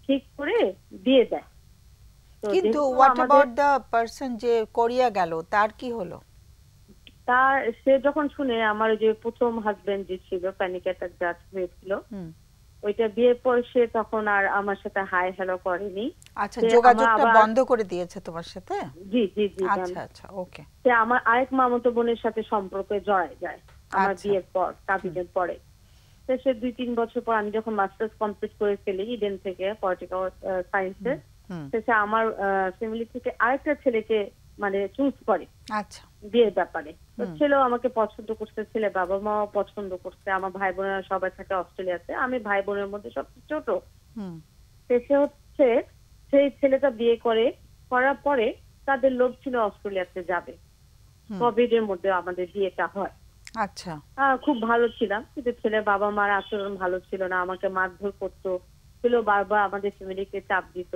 ঠিক করে দিয়ে দেয়। কিন্তু হোয়াট অ্যাবাউট দ্য পারসন যে কোরিয়া গেল, তার কি হলো? তার সে যখন শুনে আমার যে প্রথম হাজবেন্ড যে ছিল প্যানিক অ্যাটাক যা হয়েছিল, ওইটা বিয়ের পর সে তখন আর আমার সাথে হাই হ্যালো করেনি। আচ্ছা, যোগাযোগটা বন্ধ করে দিয়েছে তোমার সাথে? জি জি জি। আচ্ছা আচ্ছা, ওকে। সে আমার আরেক মামাতো বোনের সাথে সম্পর্কে জড়ায় যায় আমার বিয়ের পর, কাবিনের পরে। সে 2-3 বছর পর আমি যখন মাস্টার্স কমপ্লিট করে ফেলি ইডেন থেকে পলিটিক্যাল সায়েন্সে, সে আমার ফ্যামিলি থেকে আরেকটা ছেলেকে মানে চুজ করে আচ্ছা বিয়ের ব্যাপারে। তো ছেলেও আমাকে পছন্দ করছে, ছেলে বাবা মাও পছন্দ করছে। আমার ভাই বোনেরা সবাই থাকে অস্ট্রেলিয়াতে, আমি ভাই বোনের মধ্যে সবচেয়ে ছোট। সে হচ্ছে সেই ছেলেটা বিয়ে করার পরে তাদের লোভ ছিল অস্ট্রেলিয়াতে যাবে। কোভিড এর মধ্যে আমাদের বিয়েটা হয়। আচ্ছা। খুব ভালো ছিলাম, কিন্তু ছেলের বাবা মার আচরণ ভালো ছিল না, আমাকে মারধর করতো। ছিল বারবার আমাদের ফ্যামিলিকে চাপ দিত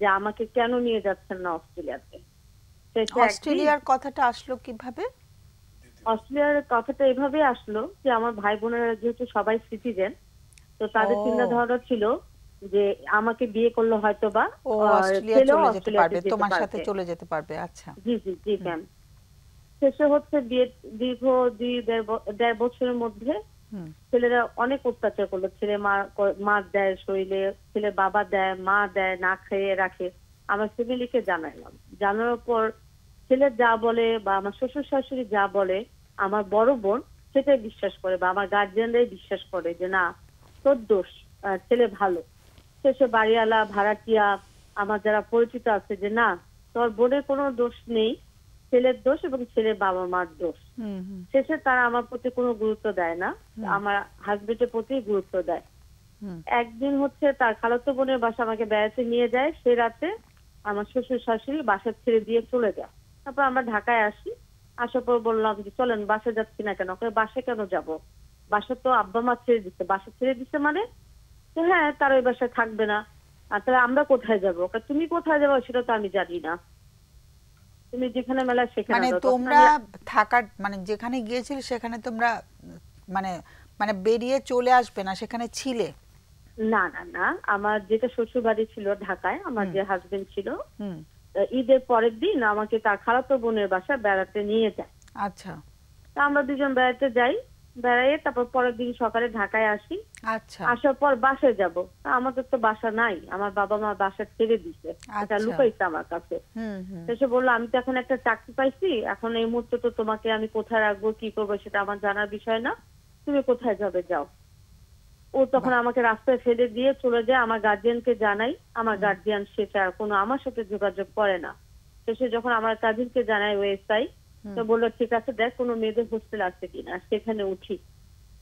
যে আমাকে কেন নিয়ে যাচ্ছেন না অস্ট্রেলিয়াতে। অস্ট্রেলিয়ার কথাটা আসলো কিভাবে? অস্ট্রেলিয়ার কথাটা এভাবে আসলো যে আমার ভাই বোনেরা যেহেতু সবাই সিটিজেন, তো তাদের চিন্তাধারা ছিল যে আমাকে বিয়ে করলে হয়তো বা অস্ট্রেলিয়া চলে যেতে পারবে, তোমার সাথে চলে যেতে পারবে। আচ্ছা। জি জি জি ম্যাম। শেষে হচ্ছে বিয়ে দীর্ঘ 2-1.5 বছরের মধ্যে ছেলেরা অনেক অত্যাচার করলো। ছেলে মার দেয় শরীরে, ছেলে বাবা দেয়, মা দেয়, না খেয়ে রাখে। আমার ফ্যামিলিকে জানাইলাম। জানানোর পর ছেলে যা বলে বা আমার শ্বশুর শাশুড়ি যা বলে, আমার বড় বোন সেটাই বিশ্বাস করে বা আমার গার্জিয়ানরাই বিশ্বাস করে যে না তোর দোষ, ছেলে ভালো। শেষে বাড়িওয়ালা, ভাড়াটিয়া, আমার যারা পরিচিত আছে যে না তোর বোনের কোনো দোষ নেই, ছেলের দোষ এবং ছেলের বাবা মার দোষ। শেষে তারা আমার প্রতি কোনো গুরুত্ব দেয় না, আমার হাজবেন্ডের প্রতি গুরুত্ব দেয়। একদিন হচ্ছে তার খালাতো বোনের বাসা আমাকে বেড়াতে নিয়ে যায়। সে রাতে আমার শ্বশুর শাশুড়ি বাসা ছেড়ে দিয়ে চলে যায়। তারপর আমরা ঢাকায় আসি। আসার পর বললাম যে চলেন, বাসা যাচ্ছি না কেন? বাসা কেন যাব? বাসা তো আব্বা মা ছেড়ে দিচ্ছে। বাসা ছেড়ে দিচ্ছে মানে? হ্যাঁ, তার ওই বাসায় থাকবে না। আর তাহলে আমরা কোথায় যাবো? তুমি কোথায় যাবো সেটা তো আমি জানি না, তুমি যেখানে মেলা সেখানে। মানে তোমরা থাকার মানে যেখানে গিয়েছিলে সেখানে তোমরা মানে মানে বেরিয়ে চলে আসবে না, সেখানে ছিলে? না না না, আমার যেটা শ্বশুর বাড়ি ছিল ঢাকায়, আমার যে হাজবেন্ড ছিল, ঈদের পরের দিন আমাকে তার খালাতো বোনের বাসায় বেড়াতে নিয়ে যায়। আচ্ছা। তা আমরা দুজন বেড়াতে যাই, বেড়াইয়ে তারপর পরের দিন সকালে ঢাকায় আসি। আচ্ছা। আসার পর বাসায় যাব, আমাদের তো বাসা নাই, আমার বাবা মা বাসা ছেড়ে দিছে, এটা লুকাইছে আমার কাছে। সে বললো আমি তো এখন একটা চাকরি পাইছি, এখন এই মুহূর্তে তো তোমাকে আমি কোথায় রাখবো কি করবো সেটা আমার জানার বিষয় না, তুমি কোথায় যাবে যাও। ও তখন আমাকে রাস্তায় ফেলে দিয়ে চলে যায়। আমার গার্জিয়ানকে জানাই, আমার গার্জিয়ান সেটা কোনো আমার সাথে যোগাযোগ করে না। শেষে যখন আমার কাজিনকে জানাই ওএসআই, তো বললো ঠিক আছে দেখ কোনো মেয়েদের হোস্টেল আছে কিনা, সেখানে উঠি।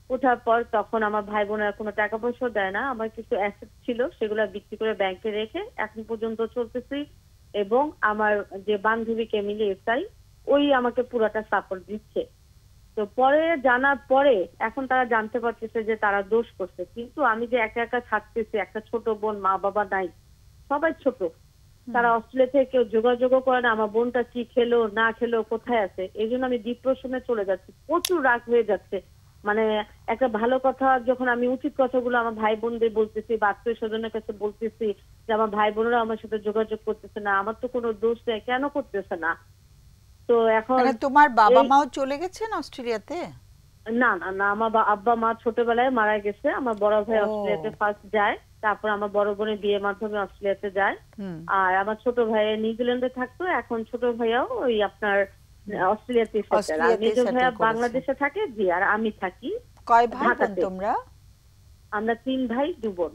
ওঠার পর তখন আমার ভাই বোনের কোনো টাকা পয়সা দেয় না, আমার কিছু অ্যাসেট ছিল সেগুলো বিক্রি করে ব্যাংকে রেখে এখন পর্যন্ত চলতেছি। এবং আমার যে বান্ধবী কেমিলি এসআই, ওই আমাকে পুরোটা সাপোর্ট দিচ্ছে। তো পরে জানার পরে এখন তারা জানতে পারতেছে যে তারা দোষ করছে, কিন্তু আমি যে একা একা থাকতেছি, একটা ছোট বোন, মা বাবা নাই, সবাই ছোট, তারা অস্ট্রেলিয়া থেকে কেউ যোগাযোগও করে না আমার বোনটা কি খেলো না খেলো কোথায় আছে। এই জন্য আমি ডিপ্রেশনে চলে যাচ্ছি, প্রচুর রাগ হয়ে যাচ্ছে। মানে একটা ভালো কথা যখন আমি উচিত কথাগুলো আমার ভাই বোনদের বলতেছি বা আত্মীয় স্বজনের কাছে বলতেছি যে আমার ভাই বোনেরা আমার সাথে যোগাযোগ করতেছে না, আমার তো কোনো দোষ নেই, কেন করতেছে না। তো এখন মানে তোমার বাবা মাও চলে গেছেন অস্ট্রেলিয়াতে? না না না, আমার আব্বা মা ছোটবেলায় মারা গেছে। আমার বড় ভাই অস্ট্রেলিয়াতে ফার্স্ট যায়, তারপর আমার বড় বোনের বিয়ের মাধ্যমে অস্ট্রেলিয়াতে যায়। আর আমার ছোট ভাই নিউজিল্যান্ডে থাকতো, এখন ছোট ভাইয়াও ওই আপনার অস্ট্রেলিয়াতে সেটেল। আর মেজো ভাইয়া বাংলাদেশে থাকে। জি, আর আমি থাকি। কয় ভাই বোন তোমরা? আমরা 3 ভাই 2 বোন।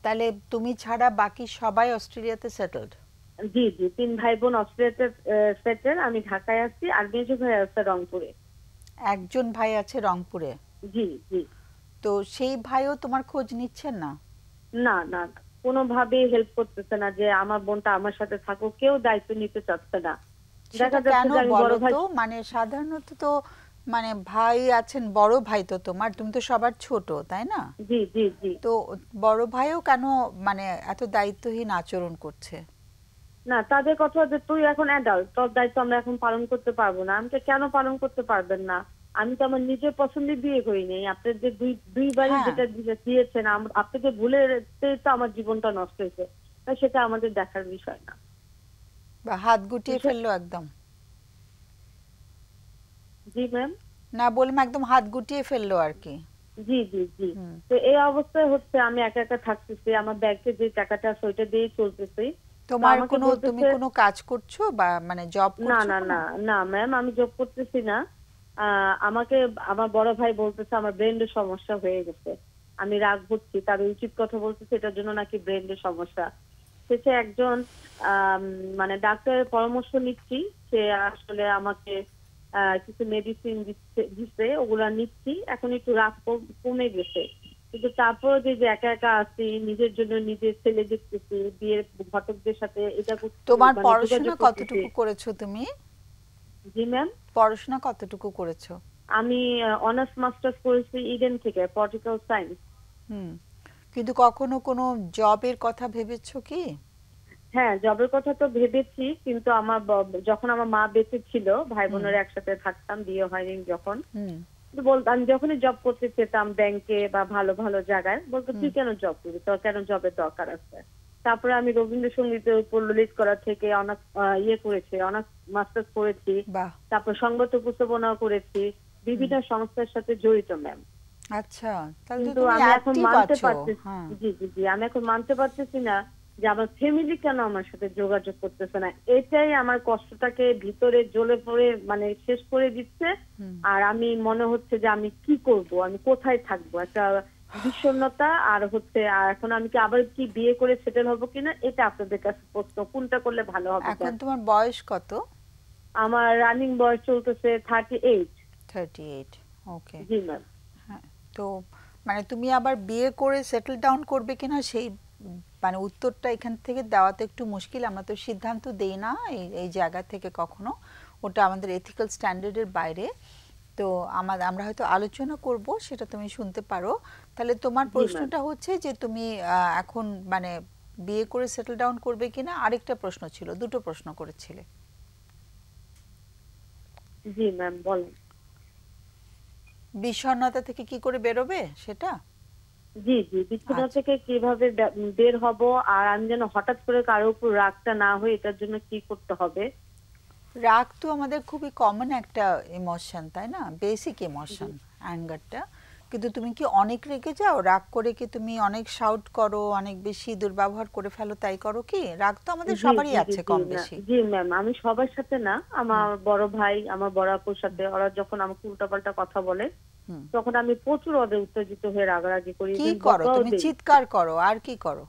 তাহলে তুমি ছাড়া বাকি সবাই অস্ট্রেলিয়াতে সেটেলড? জি জি, 3 ভাই বোন অস্ট্রেলিয়াতে সেটেল, আমি ঢাকায় আছি। আর মেজো ভাই আছে রংপুরে। একজন ভাই আছে রংপুরে? জি জি। তো সেই ভাইও তোমার খোঁজ নিচ্ছেন না? না না, কোনোভাবে হেল্প করতেছে না যে আমার বোনটা আমার সাথে থাকুক, কেউ দায়িত্ব নিতে চাচ্ছে না। দেখা যাচ্ছে যে আমি বড় ভাই, মানে সাধারণত তো মানে ভাই আছেন, বড় ভাই তো তোমার, তুমি তো সবার ছোট তাই না? জি জি জি। তো বড় ভাইও কেন মানে এত দায়িত্বহীন আচরণ করছে? না, তাদের কথা যে তুই এখন অ্যাডাল্ট, তোর দায়িত্ব আমরা এখন পালন করতে পারবো না। আমি কেন পালন করতে পারবেন না? আমি তো আমার নিজের পছন্দে বিয়ে করিনি। আপনি যে দুইবারই যেটা দিয়েছেন, আপনাকে ভুলে তো আমার জীবনটা নষ্ট হয়েছে, সেটা আমাদের দেখার বিষয় না। বা হাত গুটিয়ে ফেললো একদম? জি ম্যাম। না, বললাম একদম হাত গুটিয়ে ফেললো আর কি। জি জি জি। তো এই অবস্থায় হচ্ছে আমি একা একা থাকতেছি, আমার ব্যাংকে যে টাকাটা আছে ওইটা দিয়ে চলতেছি। তোমার কোনো, তুমি কোনো কাজ করছো বা মানে জব করছো? না না না না ম্যাম, আমি জব করতেছি না। আমাকে আমার বড় ভাই বলতেছে আমার ব্রেনের সমস্যা হয়ে গেছে। আমি রাগ হচ্ছি, তার উচিত কথা বলতেছে, এটার জন্য নাকি ব্রেনের সমস্যা। সে একজন মানে ডাক্তারের পরামর্শ নিচ্ছি, সে আসলে আমাকে কিছু মেডিসিন দিচ্ছে, ওগুলা নিচ্ছি। এখন একটু রাগ কমে গেছে, কিন্তু তারপরে যে একা একা আছি, নিজের জন্য নিজের ছেলে দেখতেছি, বিয়ের ঘটকদের সাথে এটা করছি। তোমার পড়াশোনা কতটুকু করেছো তুমি? জি ম্যাম। পড়াশোনা কতটুকু করেছো? আমি অনার্স মাস্টার্স করেছি ইডেন থেকে, পলিটিক্যাল সায়েন্স। কিন্তু কখনো কোনো জবের কথা ভেবেছো কি? হ্যাঁ, জবের কথা তো ভেবেছি, কিন্তু আমার যখন আমার মা বেঁচে ছিল, ভাই বোনেরা একসাথে থাকতাম, বিয়ে হয়নি যখন, বলতাম যখনই জব করতে চেতাম ব্যাংকে বা ভালো ভালো জায়গায়, বলতো তুই কেন জব করবি, তোর কেন জবের দরকার আছে। তারপরে আমি রবীন্দ্রসঙ্গীতের উপর ললিত করা থেকে অনার্স করেছি, অনার্স মাস্টার্স করেছি, তারপর সংবাদ উপস্থাপনা করেছি, বিভিন্ন সংস্থার সাথে জড়িত ম্যাম। আচ্ছা, কিন্তু আমি এখন মানতে পারতেছি, জি জি জি, আমি এখন মানতে পারতেছি না যে আমার ফ্যামিলি কেন আমার সাথে যোগাযোগ করতেছে না। এটাই আমার কষ্টটাকে ভিতরে জ্বলে পড়ে মানে শেষ করে দিচ্ছে। আর আমি মনে হচ্ছে যে আমি কি করব, আমি কোথায় থাকবো, একটা বিষণ্ণতা। আর হচ্ছে এখন আমি কি আবার কি বিয়ে করে সেটেল হবো কিনা, এটা আপনাদের কাছে প্রশ্ন, কোনটা করলে ভালো হবে। এখন তোমার বয়স কত? আমার রানিং বয়স চলতেছে 38। 38, ওকে। জি ম্যাম। হ্যাঁ, তো মানে তুমি আবার বিয়ে করে সেটেল ডাউন করবে কিনা সেই মানে উত্তরটা এখান থেকে দেওয়া তো একটু মুশকিল। আমরা তো সিদ্ধান্ত দেই না এই জায়গা থেকে কখনো, ওটা আমাদের এথিক্যাল স্ট্যান্ডার্ডের বাইরে। তো আমরা হয়তো আলোচনা করব, সেটা তুমি শুনতে পারো। তাহলে তোমার প্রশ্নটা হচ্ছে যে তুমি এখন মানে বিয়ে করে সেটেল ডাউন করবে কিনা। আরেকটা প্রশ্ন ছিল, দুটো প্রশ্ন করেছিলে। জি ম্যাম বলেন। বিষণ্ণতা থেকে কি করে বেরোবে সেটা? জি জি, বিছানা থেকে কিভাবে বের হব, আর আমি যেন হঠাৎ করে কারোর উপর রাগটা না হয়, এটার জন্য কি করতে হবে? রাগ তো আমাদের খুবই কমন একটা ইমোশন, তাই না? বেসিক ইমোশন অ্যাঙ্গারটা। কিন্তু তুমি কি অনেক রেগে যাও? রাগ করে কি তুমি অনেক শাউট করো, অনেক বেশি দুর্ব্যবহার করে ফেলো, তাই করো কি? রাগ তো আমাদের সবারই আছে কম বেশি। জি ম্যাম, আমি সবার সাথে না, আমার বড় ভাই, আমার বড় আপুর সাথে, ওরা যখন আমাকে উল্টাপাল্টা কথা বলে তখন আমি প্রচুর ওদের উত্তেজিত হয়ে রাগারাগি করি। কি করো তুমি? চিৎকার করো? আর কি করো?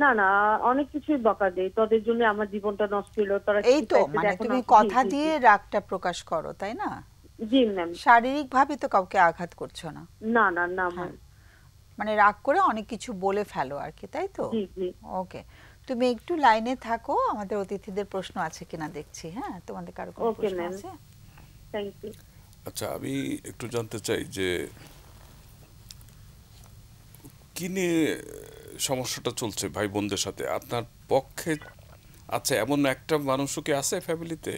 না না, অনেক কিছুই বকা দেই, তোদের জন্য আমার জীবনটা নষ্ট হলো, তোরা এই তো মানে তুমি কথা দিয়ে রাগটা প্রকাশ করো, তাই না? জি ম্যাম। শারীরিক ভাবে তো কাউকে আঘাত করছো না? না না না হ্যাঁ, ম্যাম। মানে রাগ করে অনেক কিছু বলে ফেলো আর কি, তাই তো? জি জি। ওকে, তুমি একটু লাইনে থাকো, আমাদের অতিথিদের প্রশ্ন আছে কিনা দেখছি। হ্যাঁ, তোমাদের কারো কোনো ওকে প্রশ্ন ম্যাম, আছে? Thank you. আচ্ছা, আমি একটু জানতে চাই যে কি নিয়ে সমস্যাটা চলছে ভাই বোনদের সাথে আপনার পক্ষে? আচ্ছা, এমন একটা মানুষও কি আছে ফ্যামিলিতে,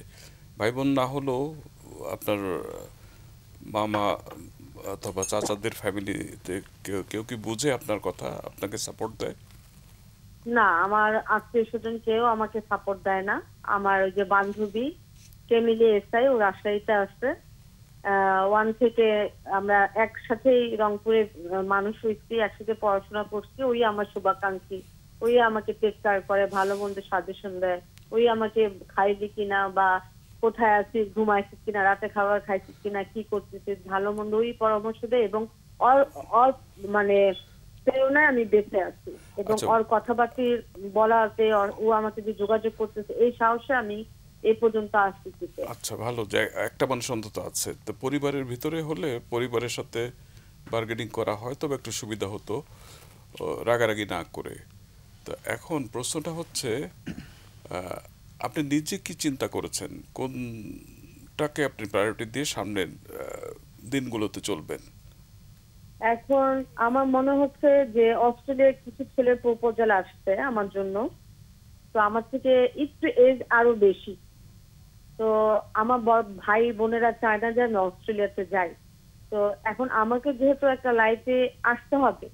ভাই বোন না হলেও আপনার মামা অথবা চাচাদের ফ্যামিলিতে কেউ কেউ কি বুঝে আপনার কথা, আপনাকে সাপোর্ট দেয়? না, আমার আত্মীয় স্বজন কেউ আমাকে সাপোর্ট দেয় না। আমার ওই যে বান্ধবী ফ্যামিলি এসআই, ও রাজশাহীতে আছে, 1 থেকে আমরা একসাথেই রংপুরে মানুষ হয়েছি, একসাথে পড়াশোনা করছি। ওই আমার শুভাকাঙ্ক্ষী, ওই আমাকে টেক কেয়ার করে, ভালো মন্দ সাজেশন দেয়। ওই আমাকে খাইলি কিনা বা কোথায় আছিস, ঘুমাইছিস কিনা, রাতে খাবার খাইছিস কিনা, কি করতেছিস, ভালো মন্দ ওই পরামর্শ দেয়। এবং ওর ওর মানে প্রেরণায় আমি বেঁচে আছি, এবং আচ্ছা। ওর কথাবার্তি বলাতে ও আমাকে যে যোগাযোগ করতেছে, এই সাহসে আমি এই পর্যন্ত আসতেছি। আচ্ছা, ভালো যে একটা মানুষ অন্তত আছে। তো পরিবারের ভিতরে হলে পরিবারের সাথে বার্গেনিং করা হয় তবে একটু সুবিধা হতো, রাগারাগি না করে। তো এখন প্রশ্নটা হচ্ছে, আপনি নিজে কি চিন্তা করেছেন, কোনটাকে আপনি প্রায়োরিটি দিয়ে সামনের দিনগুলোতে চলবেন? এখন আমার মনে হচ্ছে যে অস্ট্রেলিয়ার কিছু ছেলের প্রপোজাল আসছে আমার জন্য, তো আমার থেকে একটু এজ আরো বেশি। তো আমার ভাই বোনেরা চায় না যে আমি অস্ট্রেলিয়াতে যাই। তো এখন আমাকে যেহেতু একটা লাইফে আসতে হবে,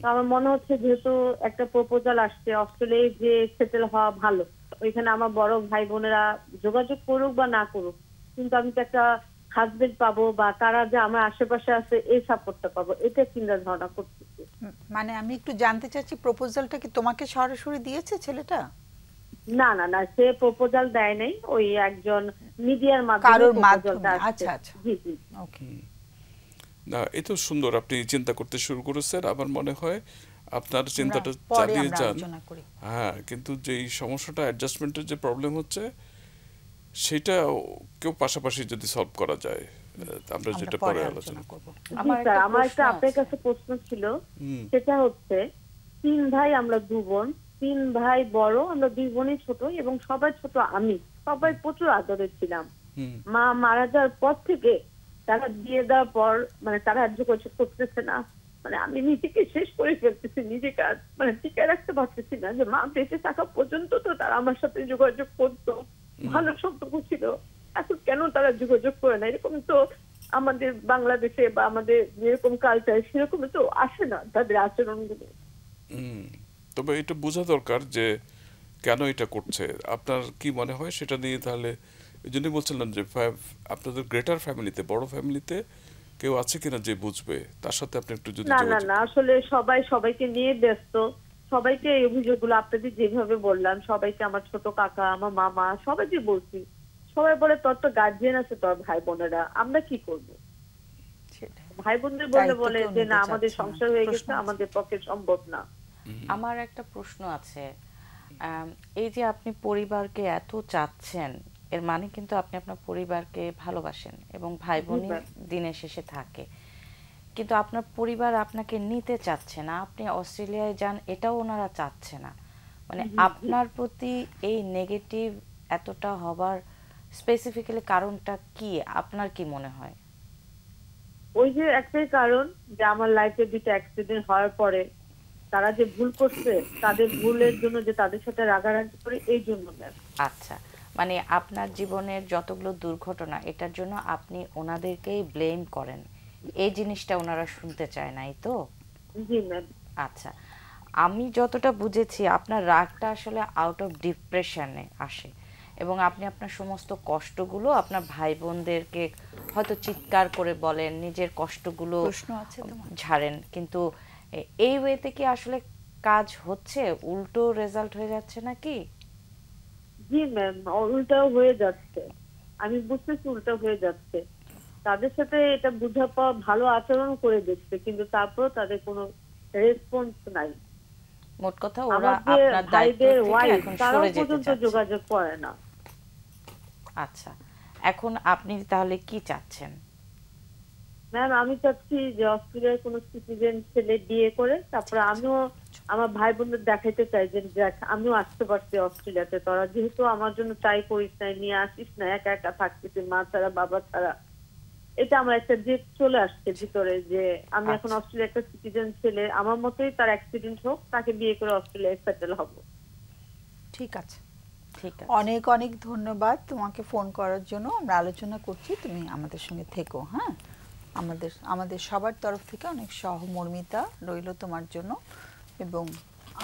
তো আমার মনে হচ্ছে যেহেতু একটা প্রপোজাল আসছে, অস্ট্রেলিয়ায় যে সেটেল হওয়া ভালো। ওইখানে আমার বড় ভাই বোনেরা যোগাযোগ করুক বা না করুক, কিন্তু আমি তো একটা হাজবেন্ড পাবো, বা তারা যে আমার আশেপাশে আছে এই সাপোর্টটা পাবো, এটা চিন্তা ধারণা করতেছি। মানে আমি একটু জানতে চাচ্ছি, প্রপোজালটা কি তোমাকে সরাসরি দিয়েছে ছেলেটা? না না না, সে প্রপোজাল দেয় নাই, ওই একজন মিডিয়ার মাধ্যমে কারোর প্রপোজালটা মাধ্যমে? আসছে। আচ্ছা আচ্ছা, জি জি। ওকে। না, এ তো সুন্দর, আপনি চিন্তা করতে শুরু করেছেন। আমার মনে হয় আপনার চিন্তাটা পরে চালিয়ে আমরা যান। আলোচনা করি। হ্যাঁ, কিন্তু যেই সমস্যাটা অ্যাডজাস্টমেন্টের যে প্রবলেম হচ্ছে, সেটা কেউ পাশাপাশি যদি সলভ করা যায়, আমরা আমরা যেটা পরে পরে আলোচনা আলোচনা করব। জি আমার স্যার, একটা আমার প্রশ্ন একটা আপনার আছে। কাছে প্রশ্ন ছিল। সেটা হচ্ছে, 3 ভাই আমরা 2 বোন, 3 ভাই বড়, আমরা 2 বোনই ছোট, এবং সবাই ছোট আমি, সবাই প্রচুর আদরের ছিলাম। মা মারা যাওয়ার পর থেকে তারা বিয়ে দেওয়ার পর মানে তারা আর যোগাযোগ করতেছে না। মানে আমি নিজেকে শেষ করে ফেলতেছি, নিজেকে আর মানে টিকে রাখতে পারতেছি না। যে মা বেঁচে থাকা পর্যন্ত তো তারা আমার সাথে যোগাযোগ করতো, ভালো সম্পর্ক ছিল, এখন কেন তারা যোগাযোগ করে না? এরকম তো আমাদের বাংলাদেশে বা আমাদের যেরকম কালচার সেরকম তো আসে না তাদের আচরণগুলো। তবে এটা বোঝা দরকার যে কেন এটা করছে। আপনার কি মনে হয় সেটা নিয়ে? তাহলে এই জন্যই বলছিলাম যে আপনাদের গ্রেটার ফ্যামিলিতে, বড় ফ্যামিলিতে কেউ আছে কিনা যে বুঝবে, তার সাথে আপনি একটু যদি না না যোগাযোগ। না, আসলে সবাই সবাইকে নিয়ে ব্যস্ত। সবাইকে এই অভিযোগগুলো আপনাদের যেভাবে বললাম, সবাইকে, আমার ছোট কাকা, আমার মামা, সবাইকে বলছি। সবাই বলে তোর তো গার্জিয়ান আছে, তোর ভাই বোনেরা, আমরা কি করব? ভাই বোনদের বললে বলে যে না, আমাদের সংসার হয়ে গেছে, আমাদের পক্ষে সম্ভব না। আমার একটা প্রশ্ন আছে। এই যে আপনি পরিবারকে এত চাচ্ছেন, এর মানে কিন্তু আপনি আপনার পরিবারকে ভালোবাসেন এবং ভাই বোনই দিনের শেষে থাকে, কিন্তু আপনার পরিবার আপনাকে নিতে চাচ্ছে না, আপনি অস্ট্রেলিয়ায় যান এটাও ওনারা চাচ্ছে না। মানে আপনার প্রতি এই নেগেটিভ এতটা হবার স্পেসিফিক্যালি কারণটা কি, আপনার কি মনে হয়? ওই যে একটাই কারণ, যে আমার লাইফে 2টা অ্যাক্সিডেন্ট হওয়ার পরে তারা যে ভুল করছে, তাদের ভুলের জন্য যে তাদের সাথে রাগারাগি করে, এই জন্য। আচ্ছা, মানে আপনার জীবনের যতগুলো দুর্ঘটনা, এটার জন্য আপনি ওনাদেরকেই ব্লেম করেন, এই জিনিসটা ওনারা শুনতে চায় নাই তো? জি ম্যাম। আচ্ছা, আমি যতটা বুঝেছি আপনার রাগটা আসলে আউট অফ ডিপ্রেশনে আসে, এবং আপনি আপনার সমস্ত কষ্টগুলো আপনার ভাই বোনদেরকে হয়তো চিৎকার করে বলেন, নিজের কষ্টগুলো ঝাড়েন, কিন্তু এই ওয়েতে কি আসলে কাজ হচ্ছে? উল্টো রেজাল্ট হয়ে যাচ্ছে নাকি? জি ম্যাম, উল্টাও হয়ে যাচ্ছে। আমি বুঝতেছি উল্টা হয়ে যাচ্ছে। তাদের সাথে এটা বুঝা পাওয়া, ভালো আচরণ করে দেখছে, কিন্তু তারপর তাদের কোনো রেসপন্স নাই। মোট কথা ওরা আপনার দায়িত্ব থেকে এখন সরে যেতে চাচ্ছে। যোগাযোগ করে না। আচ্ছা, এখন আপনি তাহলে কি চাচ্ছেন? ম্যাম আমি চাচ্ছি যে অস্ট্রেলিয়ার কোনো সিটিজেন ছেলে বিয়ে করে তারপরে আমিও আমার ভাই বোনদের দেখাইতে চাই যে দেখ আমিও আসতে পারছি অস্ট্রেলিয়াতে, তোরা যেহেতু আমার জন্য ট্রাই করিস না, নিয়ে আসিস না, একা একা থাকতেছি মা ছাড়া বাবা ছাড়া। এটা আমার একটা জেদ চলে আসছে ভিতরে যে আমি এখন অস্ট্রেলিয়া একটা সিটিজেন ছেলে আমার মতোই তার অ্যাক্সিডেন্ট হোক, তাকে বিয়ে করে অস্ট্রেলিয়ায় সেটেল হব। ঠিক আছে, ঠিক আছে, অনেক অনেক ধন্যবাদ তোমাকে ফোন করার জন্য। আমরা আলোচনা করছি, তুমি আমাদের সঙ্গে থেকো। হ্যাঁ, আমাদের সবার তরফ থেকে অনেক সহমর্মিতা রইল তোমার জন্য এবং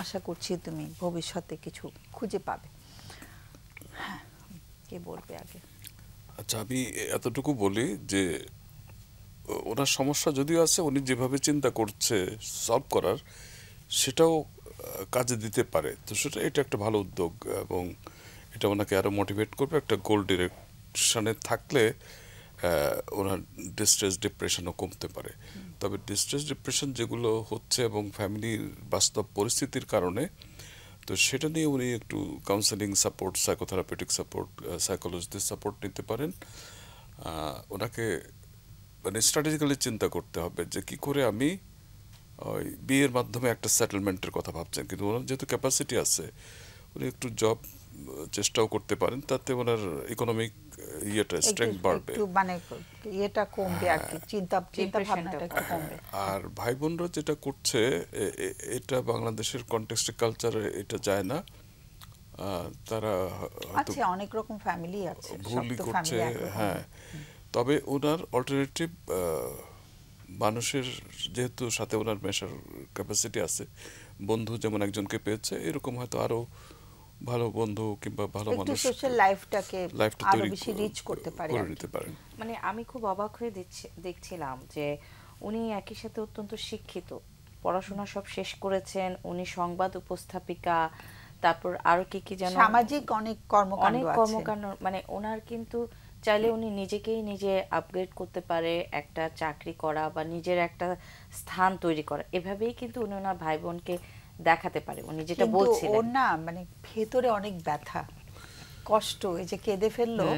আশা করছি তুমি ভবিষ্যতে কিছু খুঁজে পাবে। হ্যাঁ, কে বলবে আগে? আচ্ছা, আমি এতটুকু বলি যে ওনার সমস্যা যদিও আছে, উনি যেভাবে চিন্তা করছে সলভ করার, সেটাও কাজে দিতে পারে। তো এটা একটা ভালো উদ্যোগ এবং এটা ওনাকে আরও মোটিভেট করবে। একটা গোল ডিরেকশনে থাকলে ওনার ডিস্ট্রেস ডিপ্রেশনও কমতে পারে। তবে ডিস্ট্রেস ডিপ্রেশন যেগুলো হচ্ছে এবং ফ্যামিলির বাস্তব পরিস্থিতির কারণে, তো সেটা নিয়ে উনি একটু কাউন্সেলিং সাপোর্ট, সাইকোথেরাপিউটিক সাপোর্ট, সাইকোলজিস্টের সাপোর্ট নিতে পারেন। ওনাকে মানে স্ট্র্যাটেজিক্যালি চিন্তা করতে হবে যে কি করে আমি ওই বিয়ের মাধ্যমে একটা সেটেলমেন্টের কথা ভাবছেন, কিন্তু ওনার যেহেতু ক্যাপাসিটি আছে উনি একটু জব চেষ্টাও করতে পারেন, তাতে ওনার ইকোনমিক স্ট্রেংথ বাড়বে, একটু মানে এটা কমবে আর কি, চিন্তা ভাবনাটা একটু কমবে। আর ভাই বোনরা যেটা করছে এটা বাংলাদেশের কনটেক্সটে কালচারে এটা যায় না। তারা আচ্ছা, অনেক রকম ফ্যামিলি আছে, ভুলই করছে। হ্যাঁ, তবে ওনার অল্টারনেটিভ মানুষের যেহেতু সাথে ওনার মেশার ক্যাপাসিটি আছে, বন্ধু যেমন একজনকে পেয়েছে, এরকম হয়তো আরো ভালো বন্ধু কিংবা ভালো মানুষ সোশ্যাল লাইফটাকে আরো বেশি রিচ করতে পারে, করে নিতে পারেন। মানে আমি খুব অবাক হয়ে দেখছিলাম যে উনি একই সাথে অত্যন্ত শিক্ষিত, পড়াশোনা সব শেষ করেছেন, উনি সংবাদ উপস্থাপিকা, তারপর আরো কি যেন সামাজিক অনেক কর্মকাণ্ড, মানে ওনার কিন্তু চাইলে উনি নিজেকেই নিজে আপগ্রেড করতে পারে, একটা চাকরি করা বা নিজের একটা স্থান তৈরি করা, এভাবেই কিন্তু উনি ওনার ভাই বোনকে দেখাতে পারে। উনি যেটা বলছিলেন, ওর না মানে ভেতরে অনেক ব্যথা কষ্ট, এই যে কেঁদে ফেললো,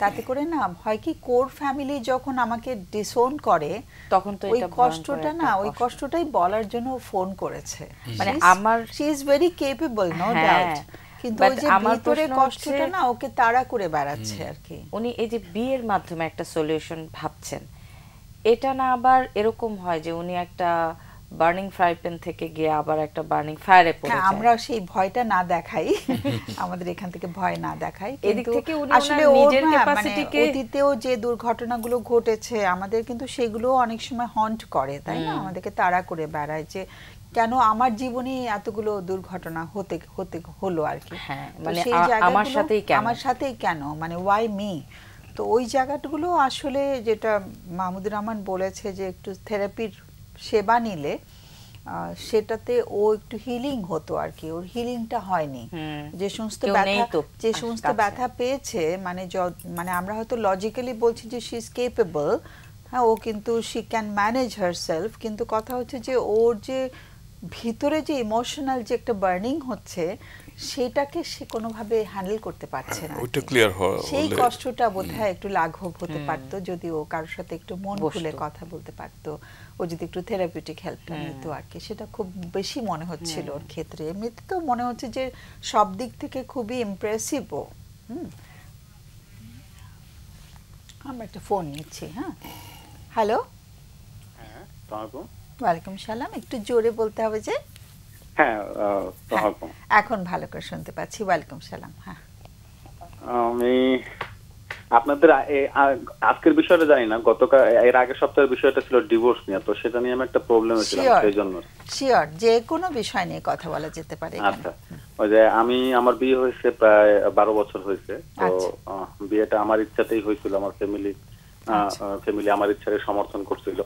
তাতে করে না হয় কি কোর ফ্যামিলি যখন আমাকে ডিসওন করে তখন তো ওই কষ্টটা না, ওই কষ্টটাই বলার জন্য ফোন করেছে। মানে আমার she is very capable, no doubt, কিন্তু ওই যে ভিতরে কষ্টটা না ওকে তাড়া করে বেড়াচ্ছে আর কি। উনি এই যে বিয়ের মাধ্যমে একটা সলিউশন ভাবছেন, এটা না আবার এরকম হয় যে উনি একটা বার্নিং ফ্রাই প্যান থেকে গিয়ে আবার একটা বার্নিং ফায়ারে পড়ে যায়। আমরা সেই ভয়টা না দেখাই, আমাদের এখান থেকে ভয় না দেখাই, কিন্তু আসলে নিজের ক্যাপাসিটিকে অতীতেও যে দুর্ঘটনাগুলো ঘটেছে আমাদের কিন্তু সেগুলো অনেক সময় হন্ট করে, তাই না, আমাদেরকে তাড়া করে বেড়ায় যে কেন আমার জীবনে এতগুলো দুর্ঘটনা হতে হলো আর কি। মানে আমার সাথেই কেন, মানে ওয়াই মি। তো ওই জায়গাগুলো আসলে যেটা মাহমুদুর রহমান বলেছে যে একটু থেরাপির সেবা নিলে সেটাতে ও একটু হিলিং হতো আর কি, ওর হিলিংটা হয়নি। যে সমস্ত ব্যথা পেয়েছে, মানে আমরা হয়তো লজিক্যালি বলছি যে শি ইজ কেপেবল, হ্যাঁ, ও কিন্তু শি ক্যান ম্যানেজ হারসেলফ, কিন্তু কথা হচ্ছে যে ওর যে ভিতরে যে ইমোশনাল যে একটা বার্নিং হচ্ছে সেটাকে সে কোনোভাবে হ্যান্ডেল করতে পারছে না। ওইটা ক্লিয়ার হওয়া, সেই কষ্টটা বোধহয় একটু লাঘব হতে পারতো যদি ও কারোর সাথে একটু মন খুলে কথা বলতে পারতো, ও যদি একটু থেরাপিউটিক হেল্পটা নিত আর কি। সেটা খুব বেশি মনে হচ্ছিল ওর ক্ষেত্রে। এমনিতে তো মনে হচ্ছে যে সব দিক থেকে খুবই ইমপ্রেসিভ ও। আমরা একটা ফোন নিচ্ছি। হ্যাঁ, হ্যালো। হ্যাঁ, আসসালামু ওয়ালাইকুম সালাম, একটু জোরে বলতে হবে যে। হ্যাঁ, এখন ভালো করে শুনতে পাচ্ছি। ওয়ালাইকুম সালাম। হ্যাঁ, আমি আপনাদের আজকের বিষয়টা জানি না, গতকাল এর আগের সপ্তাহের বিষয়টা ছিল ডিভোর্স নিয়ে, তো সেটা নিয়ে আমি একটা প্রবলেমে ছিলাম, সেই জন্য। শিওর, যে কোনো বিষয় নিয়ে কথা বলা যেতে পারে। আচ্ছা, ওই যে আমার বিয়ে হয়েছে প্রায় 12 বছর হয়েছে, তো বিয়েটা আমার ইচ্ছাতেই হয়েছিল, আমার ফ্যামিলি আমার ইচ্ছারে সমর্থন করছিল।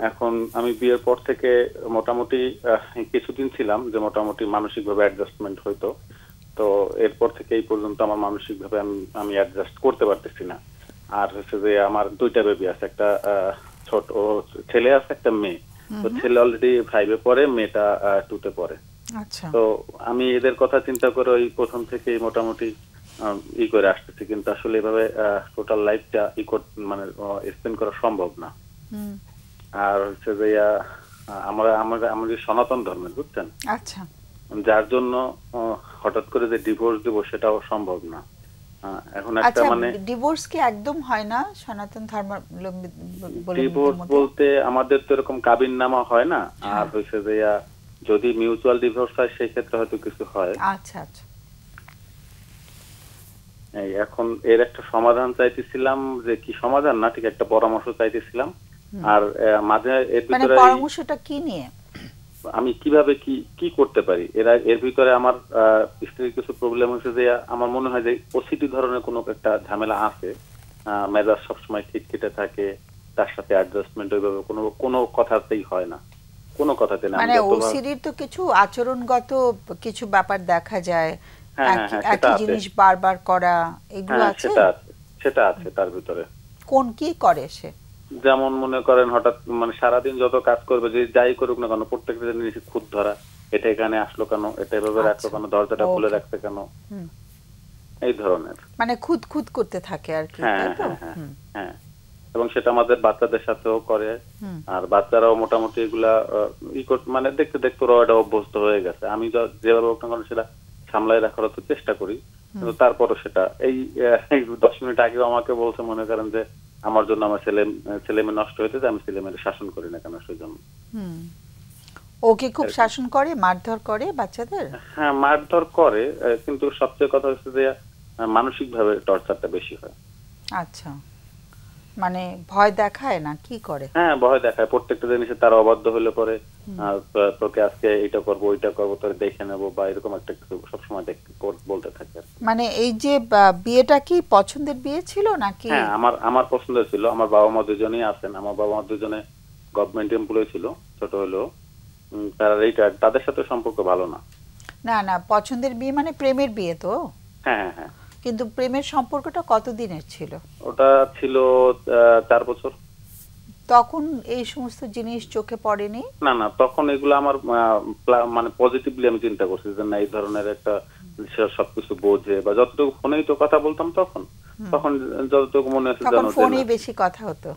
এখন আমি বিয়ের পর থেকে মোটামুটি কিছুদিন ছিলাম যে মোটামুটি মানসিকভাবে অ্যাডজাস্টমেন্ট হইতো, তো এরপর থেকে এই পর্যন্ত আমার মানসিকভাবে আমি অ্যাডজাস্ট করতে পারতেছি না। আর হচ্ছে যে আমার 2টা বেবি আছে, একটা ছোট ছেলে আছে, একটা মেয়ে। তো ছেলে অলরেডি 5-এ পড়ে, মেয়েটা 2-তে পড়ে। তো আমি এদের কথা চিন্তা করে ওই প্রথম থেকেই মোটামুটি ই করে আসতেছি, কিন্তু আসলে এভাবে টোটাল লাইফটা মানে স্পেন্ড করা সম্ভব না। আর হচ্ছে যে আমাদের সনাতন ধর্মের, বুঝছেন, আচ্ছা, যার জন্য হঠাৎ করে যে ডিভোর্স দেব সেটাও সম্ভব না। এখন একটা আচ্ছা, মানে ডিভোর্স কি একদম হয় না সনাতন ধর্মাবলম্বী ডিভোর্স বলতে আমাদের তো এরকম কাবিননামা হয় না, আর হচ্ছে যে যদি মিউচুয়াল ডিভোর্স হয় সেই ক্ষেত্রে হয়তো কিছু হয়। আচ্ছা আচ্ছা, এখন এর একটা সমাধান চাইতেছিলাম, যে কি সমাধান না ঠিক একটা পরামর্শ চাইতেছিলাম। আর মাঝে এর ভিতরে পরামর্শটা কি নিয়ে, আমি কিভাবে কি করতে পারি, এর ভিতরে আমার স্ত্রীর কিছু প্রবলেম হচ্ছে যে আমার মনে হয় যে ওসিডি ধরনের কোনো একটা ঝামেলা আছে। মেজাজ সবসময় খিটখিটে থাকে, তার সাথে অ্যাডজাস্টমেন্ট ওইভাবে কোনো কথাতেই হয় না, কোনো কথাতে না। মানে ওসিডির তো কিছু আচরণগত কিছু ব্যাপার দেখা যায়, একই জিনিস বারবার করা, এগুলো আছে। সেটা আছে তার ভিতরে। কোন কি করে সে? যেমন মনে করেন হঠাৎ মানে সারাদিন যত কাজ করবে, যে যাই করুক না কেন, প্রত্যেকটা জিনিস খুঁত ধরা, এটা এখানে আসলো কেন, এটা এভাবে রাখলো কেন, দরজাটা খুলে রাখতে কেন, এই ধরনের মানে খুঁত খুঁত করতে থাকে আর কি। হ্যাঁ, এবং সেটা আমাদের বাচ্চাদের সাথেও করে। আর বাচ্চারাও মোটামুটি এগুলা মানে দেখতে দেখতে ওরা এটা অভ্যস্ত হয়ে গেছে। আমি যেভাবে হোক না কেন সেটা সামলাই রাখার তো চেষ্টা করি, কিন্তু তারপরও সেটা এই 10 মিনিট আগেও আমাকে বলছে, মনে করেন যে আমার জন্য আমার ছেলে মেয়ে নষ্ট হইতে যে আমি ছেলে মেয়ের শাসন করি না কেন সেই জন্য। ওকে খুব শাসন করে, মারধর করে বাচ্চাদের? হ্যাঁ, মারধর করে, কিন্তু সবচেয়ে কথা হচ্ছে যে মানসিক ভাবে টর্চারটা বেশি হয়। আচ্ছা, মানে ভয় দেখায় না কি করে? হ্যাঁ, ভয় দেখায়। প্রত্যেকটা জিনিসে তার অবাধ্য হলে পরে তোকে আজকে এইটা করবো ওইটা করবো, তোর দেখে নেবো, বা এরকম একটা কিছু সবসময় বলতে থাকে। মানে এই যে বিয়েটা কি পছন্দের বিয়ে ছিল নাকি? হ্যাঁ, আমার পছন্দের ছিল। আমার বাবা মা দুজনেই আছেন, আমার বাবা মা দুজনে গভর্নমেন্ট এমপ্লয়ি ছিল, ছোট হলেও তাদের সাথে সম্পর্ক ভালো না। না না, পছন্দের বিয়ে মানে প্রেমের বিয়ে তো? হ্যাঁ হ্যাঁ। কিন্তু প্রেমের সম্পর্কটা কতদিনের ছিল? ওটা ছিল 4 বছর। তখন এই সমস্ত জিনিস চোখে পড়েনি? না না, তখন এগুলো আমার মানে পজিটিভলি আমি চিন্তা করছি যে না, এই ধরনের একটা সবকিছু বোঝে, বা যতটুকু ফোনেই তো কথা বলতাম তখন যতটুকু মনে আছে তখন ফোনেই বেশি কথা হতো।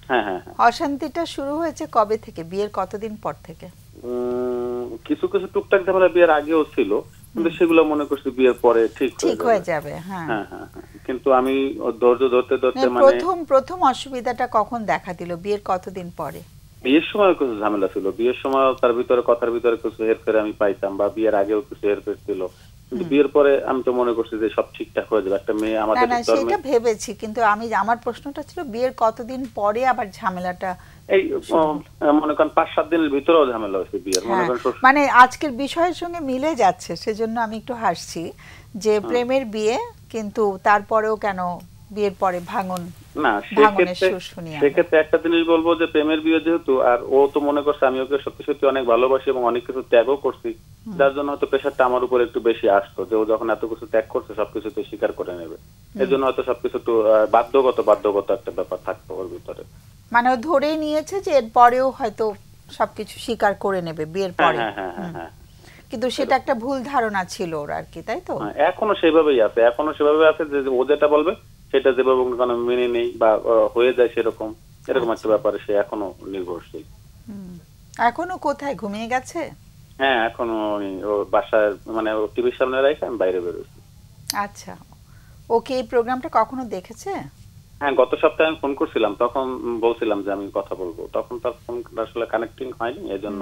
হ্যাঁ হ্যাঁ। অশান্তিটা শুরু হয়েছে কবে থেকে, বিয়ের কতদিন পর থেকে? কিছু কিছু টুকটাক ঝামেলা বিয়ের আগেও ছিল, কিন্তু সেগুলো মনে করছি বিয়ের পরে ঠিক হয়ে যাবে। হ্যাঁ হ্যাঁ হ্যাঁ, কিন্তু আমি ধৈর্য ধরতে ধরতে মানে প্রথম অসুবিধাটা কখন দেখা দিল, বিয়ের কতদিন পরে? বিয়ের সময় কিছু ঝামেলা ছিল, বিয়ের সময় তার ভিতরে কথার ভিতরে কিছু হেরফের আমি পাইতাম, বা বিয়ের আগেও কিছু হেরফের ছিল, কিন্তু বিয়ের পরে আমি তো মনে করছি যে সব ঠিকঠাক হয়ে যাবে। একটা মেয়ে আমাদের না সেটা ভেবেছি, কিন্তু আমার প্রশ্নটা ছিল বিয়ের কতদিন পরে আবার ঝামেলাটা? এই মনে করেন 5-7 দিনের ভিতরেও ঝামেলা হয়েছে বিয়ের। মনে করেন মানে আজকের বিষয়ের সঙ্গে মিলে যাচ্ছে, সেজন্য আমি একটু হাসছি যে প্রেমের বিয়ে, কিন্তু তারপরেও কেন বিয়ের পরে ভাঙন? না, সেক্ষেত্রে একটা জিনিস বলবো যে প্রেমের বিয়ে যেহেতু, আর ও তো মনে করছে আমি ওকে সত্যি সত্যি অনেক ভালোবাসি এবং অনেক কিছু ত্যাগও করছি, যার জন্য হয়তো প্রেশারটা আমার উপর একটু বেশি আসতো, যে ও যখন এত কিছু ত্যাগ করছে সবকিছু তো স্বীকার করে নেবে, এই জন্য হয়তো সবকিছু একটু বাধ্যগত একটা ব্যাপার থাকতো ওর ভিতরে। মানে ও ধরেই নিয়েছে যে এর পরেও হয়তো সবকিছু স্বীকার করে নেবে বিয়ের পরে। কিন্তু সেটা একটা ভুল ধারণা ছিল ওর আর কি, তাই তো? এখনো সেভাবেই আছে যে ও যেটা বলবে সেটা যেভাবে কোনো মেনে নেই বা হয়ে যায় সেরকম একটা ব্যাপারে সে এখনো নির্ভরশীল। এখনো কোথায়, ঘুমিয়ে গেছে? হ্যাঁ, এখনো ও বাসায় মানে টিভির সামনে রেখে আমি বাইরে বেরোচ্ছি। আচ্ছা, ওকে এই প্রোগ্রামটা কখনো দেখেছে? হ্যাঁ, গত সপ্তাহে আমি ফোন করছিলাম, তখন বলছিলাম যে আমি কথা বলবো, তখন তার ফোন আসলে কানেক্টিং হয়নি, এজন্য।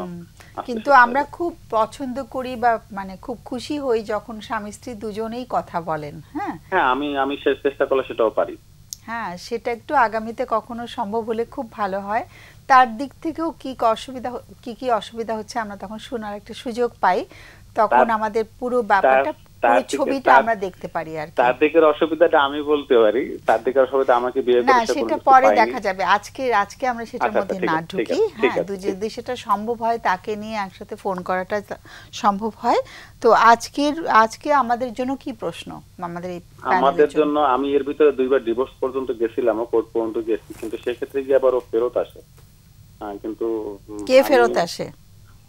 কিন্তু আমরা খুব পছন্দ করি বা মানে খুব খুশি হই যখন স্বামী স্ত্রী দুজনেই কথা বলেন। হ্যাঁ হ্যাঁ, আমি চেষ্টা করলে সেটাও পারি। হ্যাঁ, সেটা একটু আগামীতে কখনো সম্ভব হলে খুব ভালো হয়। তার দিক থেকেও কি অসুবিধা হচ্ছে আমরা তখন শোনার একটা সুযোগ পাই, তখন আমাদের পুরো ব্যাপারটা ছবিটা আমরা দেখতে পারি আর কি। তার দিকের অসুবিধাটা আমি বলতে পারি, তার দিকের অসুবিধা আমাকে বিয়ে করতে না সেটা পরে দেখা যাবে, আজকে আমরা সেটার মধ্যে না ঢুকি। হ্যাঁ, যদি সেটা সম্ভব হয় তাকে নিয়ে একসাথে ফোন করাটা সম্ভব হয়। তো আজকে আমাদের জন্য কি প্রশ্ন? আমাদের জন্য আমি এর ভিতরে 2বার ডিভোর্স পর্যন্ত গেছিলাম, কোর্ট পর্যন্ত গেছি, কিন্তু সেক্ষেত্রে গিয়ে আবার ও ফেরত আসে। কিন্তু কে ফেরত আসে?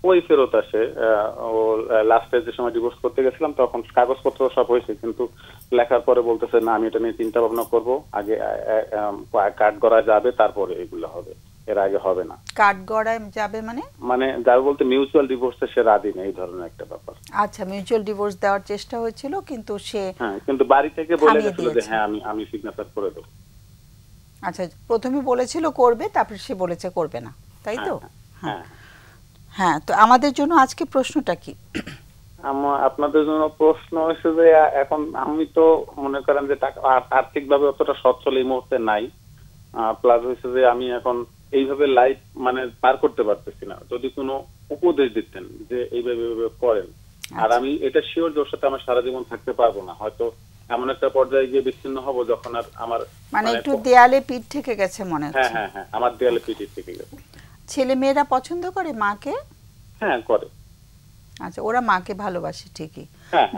ওই ফেরত আসে। ও লাস্টে যে সময় ডিভোর্স করতে গেছিলাম তখন কাগজপত্র সব হয়েছে, কিন্তু লেখার পরে বলতেছে না আমি এটা নিয়ে চিন্তা ভাবনা করবো, আগে কার্ড গড়া যাবে তারপরে এগুলো হবে, এর আগে হবে না। কার্ড গড়ায় যাবে মানে? মানে যাবে বলতে মিউচুয়াল ডিভোর্সে সে রাজি নেই, এই ধরনের একটা ব্যাপার। আচ্ছা, মিউচুয়াল ডিভোর্স দেওয়ার চেষ্টা হয়েছিল কিন্তু সে কিন্তু বাড়ি থেকে বলে গেছিল যে হ্যাঁ আমি সিগনেচার করে দেবো। আচ্ছা, প্রথমে বলেছিল করবে, তারপর সে বলেছে করবে না, তাই তো? হ্যাঁ হ্যাঁ, তো আমাদের জন্য আজকে প্রশ্নটা কি? আপনাদের জন্য প্রশ্ন হচ্ছে যে এখন আমি তো মনে করেন যে টাকা আর্থিক ভাবে অতটা সচ্ছল এই মুহূর্তে নাই, প্লাস হচ্ছে যে আমি এখন এইভাবে লাইফ মানে পার করতে পারতেছি না, যদি কোনো উপদেশ দিতেন যে এইভাবে করেন। আর আমি এটা শিওর যে ওর সাথে আমার সারা জীবন থাকতে পারবো না, হয়তো এমন একটা পর্যায়ে গিয়ে বিচ্ছিন্ন হব যখন আর আমার মানে একটু দেয়ালে পিঠ থেকে গেছে মনে হচ্ছে। হ্যাঁ আমার দেয়ালে পিঠ থেকে গেছে। ছেলে মেয়েরা পছন্দ করে মাকে? হ্যাঁ করে। আচ্ছা, ওরা মাকে ভালোবাসে ঠিকই।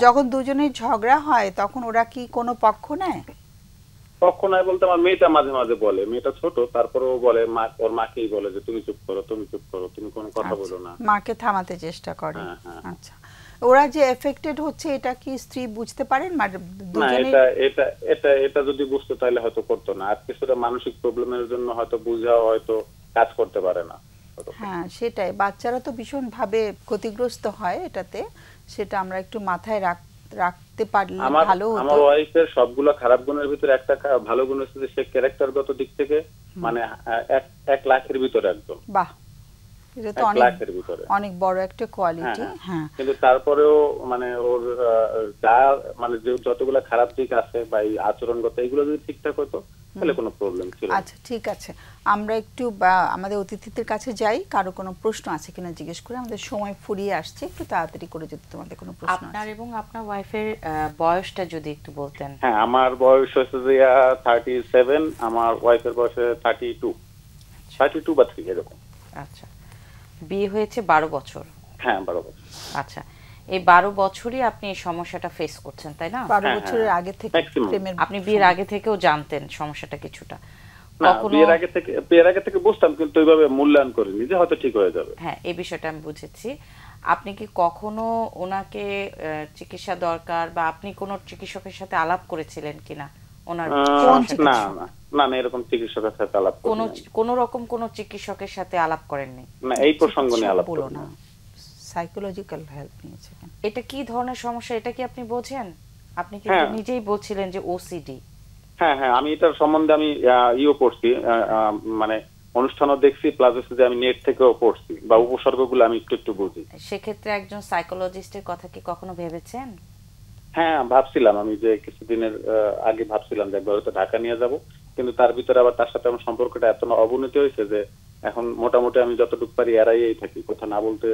যখন দুজনের ঝগড়া হয় তখন ওরা কি কোনো পক্ষ নেয়? পক্ষ নেয় বলতে আমার মেয়েটা মাঝে মাঝে বলে, মেয়েটা ছোট তারপরেও বলে, মা ওর মাকেই বলে যে তুমি চুপ করো, তুমি চুপ করো, তুমি কোনো কথা বলো না, মাকে থামাতে চেষ্টা করে। আচ্ছা, ওরা যে এফেক্টেড হচ্ছে এটা কি স্ত্রী বুঝতে পারেন? না, এটা যদি বুঝতো তাহলে হয়তো করতো না, আর কিছুটা মানসিক প্রবলেমের জন্য হয়তো বুঝাও হয়তো কাজ করতে পারে না। হ্যাঁ সেটাই, বাচ্চারা তো ভীষণ ভাবে ক্ষতিগ্রস্ত হয় এটাতে, সেটা আমরা একটু মাথায় রাখতে পারলে ভালো হতো। আমার ওয়াইফের সবগুলো খারাপ গুণের ভিতরে একটা ভালো গুণ হচ্ছে যে সে ক্যারেক্টারগত দিক থেকে মানে 1 লাখের ভিতরে একদম। বাহ, এটা তো অনেক বড় একটা কোয়ালিটি। হ্যাঁ, কিন্তু তারপরেও মানে ওর যা মানে যতগুলো খারাপ দিক আছে বা এই আচরণগত এগুলো যদি ঠিকঠাক হতো তাহলে কোনো প্রবলেম ছিল না। আচ্ছা ঠিক আছে, আমরা একটু আমাদের অতিথিদের কাছে যাই, কারো কোনো প্রশ্ন আছে কিনা জিজ্ঞেস করে। আমাদের সময় ফুরিয়ে আসছে, একটু তাড়াতাড়ি করে যদি তোমাদের কোনো প্রশ্ন আছে। আপনার এবং আপনার ওয়াইফের বয়সটা যদি একটু বলতেন। হ্যাঁ, আমার বয়স হচ্ছে যে 37, আমার ওয়াইফের বয়স 32 বা 3 এরকম। আচ্ছা, বিয়ে হয়েছে 12 বছর? হ্যাঁ 12 বছর। আচ্ছা, এই 12 বছরই আপনি এই সমস্যাটা ফেস করছেন তাই না? 12 বছরের আগে থেকে আপনি বিয়ের আগে থেকেও জানতেন সমস্যাটা কিছুটা? বিয়ের আগে থেকে বুঝতাম, কিন্তু ওইভাবে মূল্যায়ন করিনি যে হয়তো ঠিক হয়ে যাবে। হ্যাঁ, এই বিষয়টা আমি বুঝেছি। আপনি কি কখনো ওনাকে চিকিৎসা দরকার বা আপনি কোনো চিকিৎসকের সাথে আলাপ করেছিলেন কিনা? ওনার না এরকম চিকিৎসকের সাথে আলাপ করিনি। কোনো রকম কোনো চিকিৎসকের সাথে আলাপ করেননি? না, এই প্রসঙ্গ নিয়ে আলাপ করিনি। না, সাইকোলজিক্যাল হেল্প নিয়েছেন। এটা কি ধরনের সমস্যা, এটা কি আপনি বোঝেন? আপনি কি নিজেই বলছিলেন যে ওসিডি। হ্যাঁ, আমি এটার সম্বন্ধে আমি পড়ছি, মানে অনুষ্ঠানও দেখছি, প্লাস হচ্ছে যে আমি নেট থেকেও পড়ছি বা উপসর্গগুলো আমি একটু বুঝি। সেক্ষেত্রে একজন সাইকোলজিস্টের কথা কি কখনো ভেবেছেন? হ্যাঁ ভাবছিলাম, আমি যে কিছুদিনের আগে ভাবছিলাম যে একবার হয়তো ঢাকা নিয়ে যাব, কিন্তু তার ভিতরে আবার তার সাথে আমার সম্পর্কটা এত অবনতি হয়েছে যে এখন মোটামুটি আমি যতটুকু পারি এড়াইয়েই থাকি, কথা না বলতে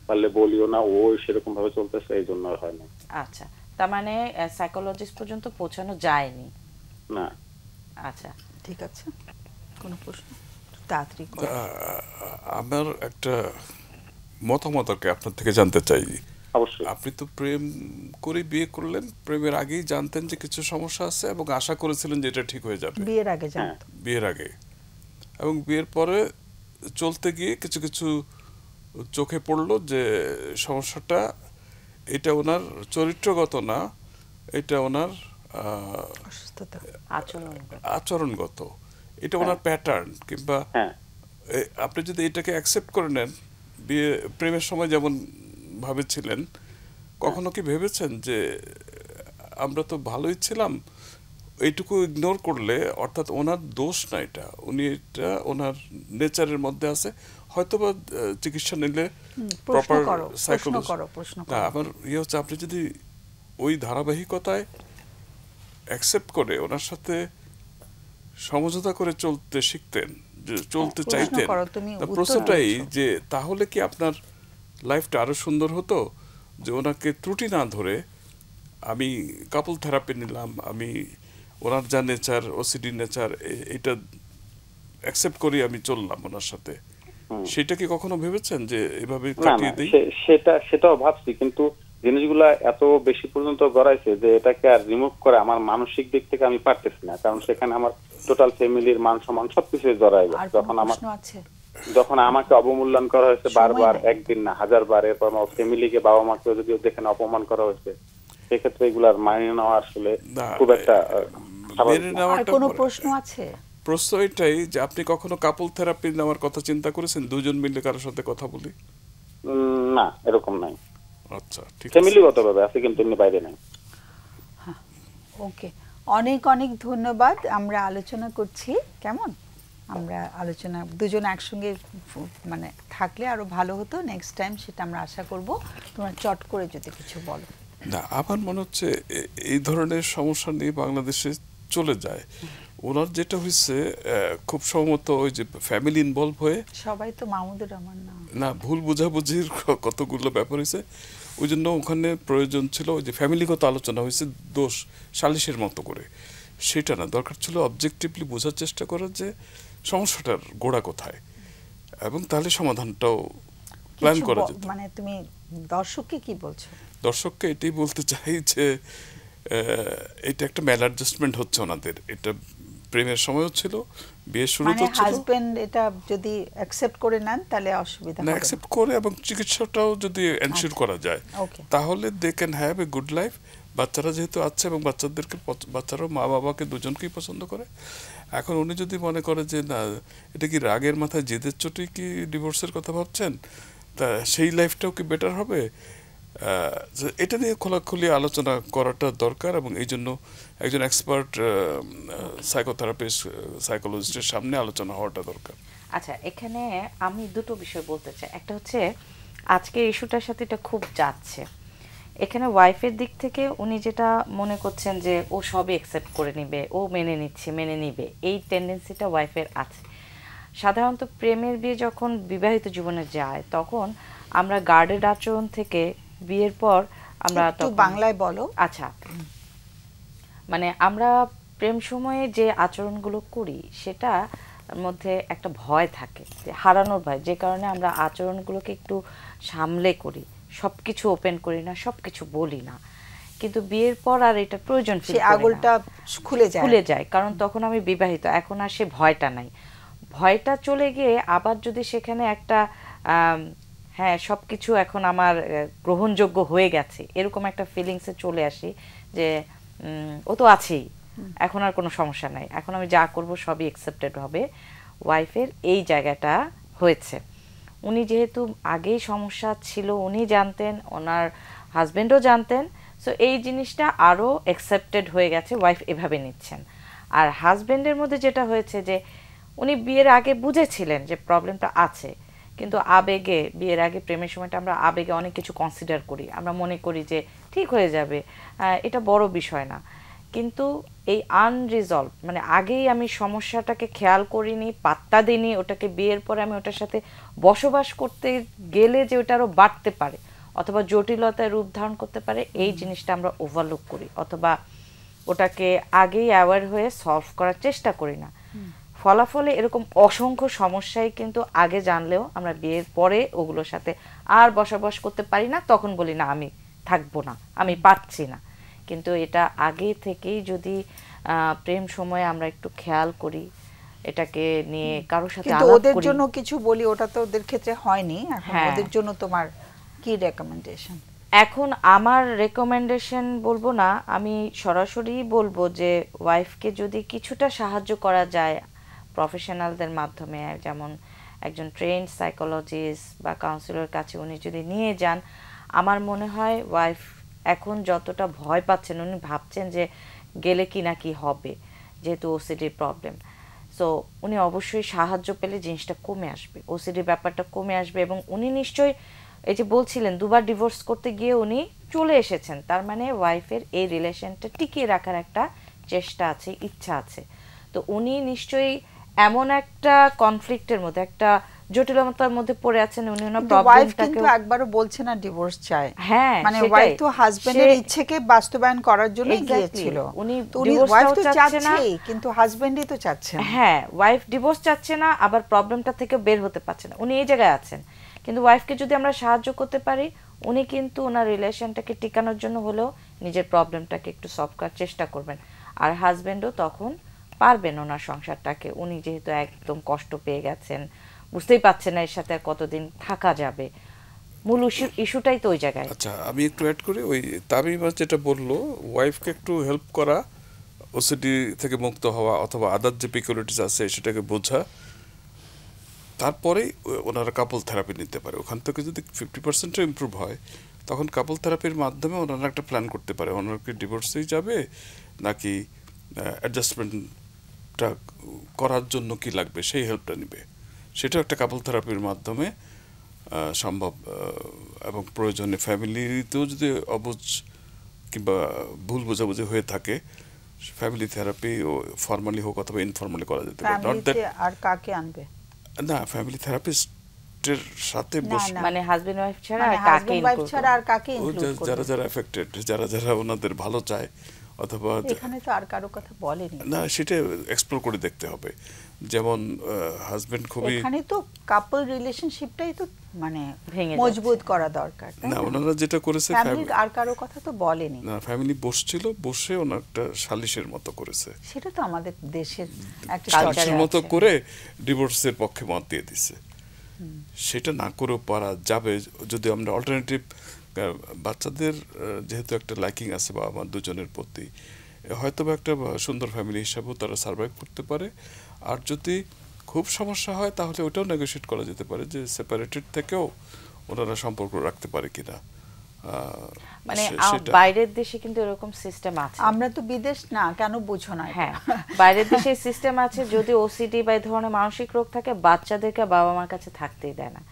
পারলে বলিও না, ও সেরকম ভাবে চলতেছে, এই জন্য হয় না। আচ্ছা, তার মানে সাইকোলজিস্ট পর্যন্ত পৌঁছানো যায়নি? না। আচ্ছা ঠিক আছে, কোন প্রশ্ন তাড়াতাড়ি? আমার একটা মতামত আপনার থেকে জানতে চাই। অবশ্যই। আপনি তো প্রেম করে বিয়ে করলেন, প্রেমের আগেই জানতেন যে কিছু সমস্যা আছে এবং আশা করেছিলেন যে এটা ঠিক হয়ে যাবে? বিয়ের আগে জানতেন? বিয়ের আগে, এবং বিয়ের পরে চলতে গিয়ে কিছু কিছু চোখে পড়লো যে সমস্যাটা এটা ওনার চরিত্রগত না, এটা ওনার আচরণগত, এটা ওনার প্যাটার্ন। কিংবা আপনি যদি এটাকে অ্যাকসেপ্ট করে নেন, বিয়ে প্রেমের সময় যেমন ভাবেছিলেন, কখনো কি ভেবেছেন যে আমরা তো ভালোই ছিলাম, এইটুকু ইগনোর করলে, অর্থাৎ ওনার দোষ না এটা, উনি এটা ওনার নেচারের মধ্যে আছে, হয়তোবা চিকিৎসা নিলে প্রপার সাইকোলজি। না, আমার ইয়ে হচ্ছে আপনি যদি ওই ধারাবাহিকতায় অ্যাকসেপ্ট করে ওনার সাথে সমঝোতা করে চলতে শিখতেন, চলতে চাইতেন, প্রশ্নটাই যে তাহলে কি আপনার লাইফটা আরো সুন্দর হতো? যে ওনাকে ত্রুটি না ধরে আমি কাপল থেরাপি নিলাম, আমি ওনার যা নেচার, ওসিডি নেচার, এটা অ্যাকসেপ্ট করি, আমি চললাম ওনার সাথে, সেটা কি কখনো ভেবেছেন যে এভাবে কাটিয়ে দেই? সেটাও ভাবছি, কিন্তু জিনিসগুলা এত বেশি পর্যন্ত গড়াইছে যে এটাকে আর রিমুভ করে আমার মানসিক দিক থেকে আমি পারতেছি না, কারণ সেখানে আমার টোটাল ফ্যামিলির মান সম্মান সবকিছু জড়াই যায়। যখন আমার যখন আমাকে অবমূল্যায়ন করা হয়েছে বারবার, একদিন না 1000 বার, এরপর আমার ফ্যামিলিকে, বাবা মাকে যদি যেখানে অপমান করা হয়েছে, সেক্ষেত্রে এগুলার মানিয়ে নেওয়া আসলে খুব একটা আর কোনো প্রশ্ন আছে? প্রশ্ন এটাই যে আপনি কখনো কাপল থেরাপি নেওয়ার কথা চিন্তা করেছেন, দুজন মিলে কারোর সাথে কথা বলি? না, এরকম নাই। আচ্ছা, ঠিক আছে। ফ্যামিলিগতভাবে আছে কিন্তু এমনি বাইরে নাই। ওকে, অনেক অনেক ধন্যবাদ। আমরা আলোচনা করছি, কেমন আমরা আলোচনা দুজন একসঙ্গে মানে থাকলে আরো ভালো হতো নেক্সট টাইম, সেটা আমরা আশা করব। তোমরা চট করে যদি কিছু বলো। না, আমার মনে হচ্ছে এই ধরনের সমস্যা নিয়ে বাংলাদেশে চলে যায়। ওনার যেটা হয়েছে খুব সম্ভবত ওই যে ফ্যামিলি ইনভলভ হয়ে, সবাই তো মাহমুদুর রহমান না, ভুল বোঝাবুঝির কতগুলো ব্যাপার হয়েছে, ওই জন্য ওখানে প্রয়োজন ছিল ওই যে ফ্যামিলিগত আলোচনা হয়েছে দোষ সালিশের মতো করে। সেটা না, দরকার ছিল অবজেক্টিভলি বোঝার চেষ্টা করা যে সমস্যাটার গোড়া কোথায়, এবং তাহলে সমাধানটাও প্ল্যান করা যেত। মানে তুমি দর্শককে কি বলছো? দর্শককে এটাই বলতে চাই যে এটা একটা ম্যাল অ্যাডজাস্টমেন্ট হচ্ছে ওনাদের। এটা প্রেমের সময়ও ছিল, বিয়ের শুরুতেও ছিল। হাজবেন্ড এটা যদি অ্যাকসেপ্ট করে নেন তাহলে অসুবিধা হবে না, অ্যাকসেপ্ট করে এবং চিকিৎসাটাও যদি এনশিওর করা যায়, তাহলে they can have a good life. বাচ্চারা যেহেতু আছে এবং বাচ্চারাও মা বাবাকে দুজনকেই পছন্দ করে। এখন উনি যদি মনে করে যে না, এটা কি রাগের মাথায় জেদের চোটে কি ডিভোর্সের কথা ভাবছেন, তা সেই লাইফটাও কি বেটার হবে, এটা নিয়ে খোলাখুলি আলোচনা করাটা দরকার। এবং এই জন্য একজন এক্সপার্ট সাইকোথেরাপিস্ট, সাইকোলজিস্টের সামনে আলোচনা হওয়াটা দরকার। আচ্ছা, এখানে আমি দুটো বিষয় বলতে চাই। একটা হচ্ছে আজকের ইস্যুটার সাথে এটা খুব যাচ্ছে। এখানে ওয়াইফের দিক থেকে উনি যেটা মনে করছেন যে ও সবই অ্যাকসেপ্ট করে নিবে, ও মেনে নিবে, এই টেন্ডেন্সিটা ওয়াইফের আছে। সাধারণত প্রেমের বিয়ে যখন বিবাহিত জীবনে যায়, তখন আমরা গার্ডেড আচরণ থেকে বিয়ের পর আমরা বাংলায় বলো। আচ্ছা, মানে আমরা প্রেম সময়ে যে আচরণগুলো করি সেটা মধ্যে একটা ভয় থাকে, যে হারানোর ভয়, যে কারণে আমরা আচরণগুলোকে একটু সামলে করি, সবকিছু ওপেন করি না, সবকিছু বলি না। কিন্তু বিয়ের পর আর এটা প্রয়োজন ফিল করি না, আগলটা খুলে যায়, কারণ তখন আমি বিবাহিত, এখন আর সে ভয়টা নাই। ভয়টা চলে গিয়ে আবার যদি সেখানে একটা হ্যাঁ সবকিছু এখন আমার গ্রহণযোগ্য হয়ে গেছে, এরকম একটা ফিলিংসে চলে আসি যে ও তো আছেই, এখন আর কোনো সমস্যা নাই, এখন আমি যা করব সবই অ্যাকসেপ্টেড হবে। ওয়াইফের এই জায়গাটা হয়েছে। উনি যেহেতু আগেই সমস্যা ছিল, উনি জানতেন, ওনার হাজবেন্ডও জানতেন, সো এই জিনিসটা আরও অ্যাকসেপ্টেড হয়ে গেছে, ওয়াইফ এভাবে নিচ্ছেন। আর হাজবেন্ডের মধ্যে যেটা হয়েছে যে উনি বিয়ের আগে বুঝেছিলেন যে প্রবলেমটা আছে, কিন্তু আবেগে, বিয়ের আগে প্রেমের সময়টা আমরা আবেগে অনেক কিছু কনসিডার করি, আমরা মনে করি যে ঠিক হয়ে যাবে, এটা বড় বিষয় না। কিন্তু এই আনরিজলভ, মানে আগেই আমি সমস্যাটাকে খেয়াল করিনি, পাত্তা দিইনি, ওটাকে বিয়ের পরে আমি ওটার সাথে বসবাস করতে গেলে যে ওটা আরও বাড়তে পারে অথবা জটিলতায় রূপ ধারণ করতে পারে, এই জিনিসটা আমরা ওভারলুক করি, অথবা ওটাকে আগেই অ্যাওয়ার হয়ে সলভ করার চেষ্টা করি না। ফলাফলে এরকম অসংখ্য সমস্যাই কিন্তু আগে জানলেও আমরা বিয়ের পরে ওগুলোর সাথে আর বসবাস করতে পারি না, তখন বলি না আমি থাকবো না, আমি পারছি না। কিন্তু এটা আগে থেকেই যদি প্রেম সময়ে আমরা একটু খেয়াল করি, এটাকে নিয়ে কারোর সাথে আলাপ করি। ওদের জন্য কিছু বলি, ওটা তো ওদের ক্ষেত্রে হয়নি, এখন ওদের জন্য তোমার কি রেকমেন্ডেশন? এখন আমার রেকমেন্ডেশন বলবো না, আমি সরাসরি বলবো যে ওয়াইফকে যদি কিছুটা সাহায্য করা যায় প্রফেশনালদের মাধ্যমে, যেমন একজন ট্রেন্ড সাইকোলজিস্ট বা কাউন্সিলর কাছে উনি যদি নিয়ে যান, আমার মনে হয় ওয়াইফ এখন যতটা ভয় পাচ্ছেন, উনি ভাবছেন যে গেলে কি না কি হবে, যেহেতু ওসিডির প্রবলেম, সো উনি অবশ্যই সাহায্য পেলে জিনিসটা কমে আসবে, ওসিডির ব্যাপারটা কমে আসবে। এবং উনি নিশ্চয়ই, এই যে বলছিলেন দুবার ডিভোর্স করতে গিয়ে উনি চলে এসেছেন, তার মানে ওয়াইফের এই রিলেশনটা টিকিয়ে রাখার একটা চেষ্টা আছে, ইচ্ছা আছে। তো উনি নিশ্চয়ই এমন একটা কনফ্লিক্টের মধ্যে, একটা জটিলতার মধ্যে পড়ে আছেন, উনি ওনার প্রবলেমটাকে কিন্তু একবারও বলছে না ডিভোর্স চায়, হ্যাঁ মানে ওয়াইফ তো হাজবেন্ডের ইচ্ছেকে বাস্তবায়ন করার জন্য গিয়েছিল, উনি ওয়াইফ তো চাচ্ছে না, কিন্তু হাজবেন্ডই তো চাচ্ছে না। হ্যাঁ, ওয়াইফ ডিভোর্স চাচ্ছে না, আবার প্রবলেমটা থেকে বের হতে পারছে না, উনি এই জায়গায় আছেন। কিন্তু ওয়াইফকে যদি আমরা সাহায্য করতে পারি, উনি কিন্তু ওনার রিলেশনটাকে টিকানোর জন্য হলেও নিজের প্রবলেমটাকে একটু সলভ করার চেষ্টা করবেন। আর হাজবেন্ডও তখন পারবেন ওনার সংসারটাকে, উনি যেহেতু একদম কষ্ট পেয়ে গেছেন, বুঝতেই পারছে না এর সাথে আর কতদিন থাকা যাবে। মূল ইস্যুটাই তো ওই জায়গায়। আচ্ছা, আমি একটু অ্যাড করি, ওই তামিমা যেটা বললো, ওয়াইফকে একটু হেল্প করা, ওসিডি থেকে মুক্ত হওয়া অথবা আদার যে পিকুলিটিস আছে সেটাকে বোঝা, তারপরেই ওনারা কাপল থেরাপি নিতে পারে। ওখান থেকে যদি 50% ইমপ্রুভ হয় তখন কাপল থেরাপির মাধ্যমে ওনারা একটা প্ল্যান করতে পারে ওনারা কি ডিভোর্সেই যাবে নাকি অ্যাডজাস্টমেন্টটা করার জন্য কি লাগবে সেই হেল্পটা নেবে। সেটা একটা কাপল থেরাপির মাধ্যমে সম্ভব। এবং প্রয়োজনে ফ্যামিলিতেও যদি অবুঝ কিংবা ভুল বোঝাবুঝি হয়ে থাকে, ফ্যামিলি থেরাপি ও ফর্মালি হোক অথবা ইনফর্মালি করা যেতে পারে। নট দ্যাট আর কাকে আনবে না, ফ্যামিলি থেরাপিস্টের সাথে বসে, মানে হাজবেন্ড ওয়াইফ ছাড়া আর হাজবেন্ড কাকে ওয়াইফ ইনক্লুড ছাড়া আর কাকে ইনক্লুড করবে? যারা যারা এফেক্টেড, যারা যারা ওনাদের ভালো চায় অথবা এখানে তো আর কারো কথা বলেনি। না, সেটা এক্সপ্লোর করে দেখতে হবে। যেমন হাজবেন্ড খুবই, এখানে তো কাপল রিলেশনশিপটাই তো মানে ভেঙে মজবুত করা দরকার। না ওনারা যেটা করেছে, ফ্যামিলির আর কারো কথা তো বলেনি। না ফ্যামিলি বসছিল, বসে ওনার একটা সালিশের মতো করেছে, সেটা তো আমাদের দেশের একটা সালিশের মতো করে ডিভোর্সের পক্ষে মত দিয়ে দিছে। সেটা না করেও পারা যাবে যদি আমরা অল্টারনেটিভ, বাচ্চাদের যেহেতু একটা লাইকিং আছে বা আমার দুজনের প্রতি, হয়তো বা একটা সুন্দর ফ্যামিলি হিসাবেও তারা সার্ভাইভ করতে পারে। আর যদি খুব সমস্যা হয় তাহলে ওটাও নেগোশিয়েট করা যেতে পারে যে সেপারেটেড থেকেও ওনারা সম্পর্ক রাখতে পারে কিনা। মানে বাইরের দেশে কিন্তু এরকম সিস্টেম আছে। আমরা তো বিদেশ না, কেন বুঝো না? হ্যাঁ, বাইরের দেশে সিস্টেম আছে, যদি ওসিডি বা এই ধরনের মানসিক রোগ থাকে বাচ্চাদেরকে বাবা মার কাছে থাকতেই দেয় না।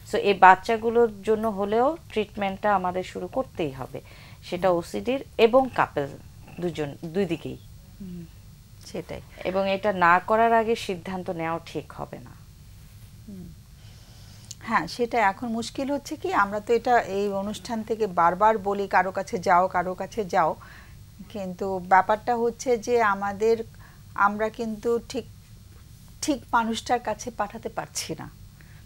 সো এই বাচ্চাগুলোর জন্য হলেও ট্রিটমেন্টটা আমাদের শুরু করতেই হবে, সেটা ওসিডির এবং কাপল দুই দিকেই। সেটাই। এবং এটা না করার আগে সিদ্ধান্ত নেওয়া ঠিক হবে না। হ্যাঁ, সেটা এখন মুশকিল হচ্ছে কি, আমরা তো এটা এই অনুষ্ঠান থেকে বারবার বলি কারো কাছে যাও, কারো কাছে যাও, কিন্তু ব্যাপারটা হচ্ছে যে আমরা কিন্তু ঠিক ঠিক মানুষটার কাছে পাঠাতে পারছি না।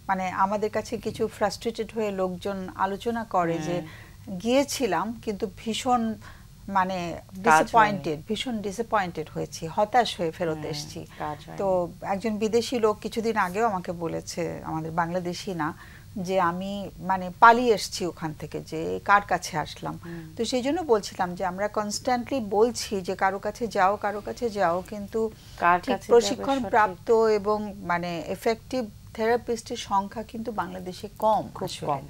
মানে আমাদের কাছে কিছু ফ্রাস্ট্রেটেড হয়ে লোকজন আলোচনা করে যে গিয়েছিলাম কিন্তু ভীষণ মানে ভীষণ ডিসঅ্যাপয়েন্টেড হয়েছি, হতাশ হয়ে ফেরত এসেছি। তো একজন বিদেশি লোক কিছুদিন আগেও আমাকে বলেছে, আমাদের বাংলাদেশি না, যে আমি মানে পালিয়ে এসেছি ওখান থেকে, যে কার কাছে আসলাম। তো সেই জন্য বলছিলাম যে আমরা কনস্ট্যান্টলি বলছি যে কারো কাছে যাও, কারো কাছে যাও, কিন্তু প্রশিক্ষণ প্রাপ্ত এবং মানে এফেক্টিভ থেরাপিস্টের সংখ্যা কিন্তু বাংলাদেশে কম, খুব কম।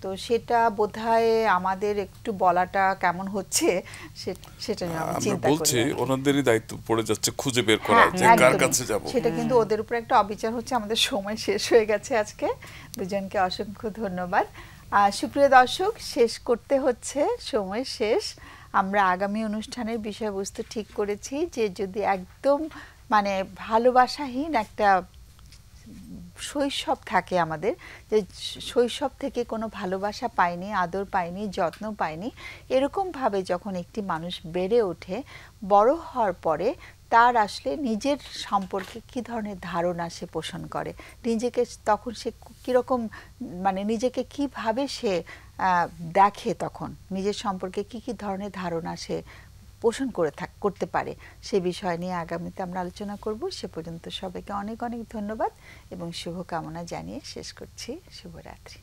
তো সেটা বোধহয় আমাদের একটু বলাটা কেমন হচ্ছে সেটা আমি চিন্তা করি। বলছি ওনাদেরই দায়িত্ব পড়ে যাচ্ছে খুঁজে বের করা যে কার কাছে যাব। সেটা কিন্তু ওদের উপর একটা অবিচার হচ্ছে। আমাদের সময় শেষ হয়ে গেছে আজকে। দুজনকে অসংখ্য ধন্যবাদ। সুপ্রিয় দর্শক, শেষ করতে হচ্ছে, সময় শেষ। আমরা আগামী অনুষ্ঠানের বিষয়বস্তু ঠিক করেছি যে যদি একদম মানে ভালোবাসাহীন একটা শৈশব থাকে আমাদের, যে শৈশব থেকে কোনো ভালোবাসা পাইনি, আদর পাইনি, যত্ন পাইনি, এরকমভাবে যখন একটি মানুষ বেড়ে ওঠে, বড় হওয়ার পরে তার আসলে নিজের সম্পর্কে কী ধরনের ধারণা সে পোষণ করে, নিজেকে তখন সে কীরকম মানে নিজেকে কিভাবে সে দেখে, তখন নিজের সম্পর্কে কী কী ধরনের ধারণা সে পোষণ করতে পারে, সে বিষয় নিয়ে আগামীতে আমরা আলোচনা করব। সে পর্যন্ত সবাইকে অনেক অনেক ধন্যবাদ এবং শুভকামনা জানিয়ে শেষ করছি। শুভরাত্রি।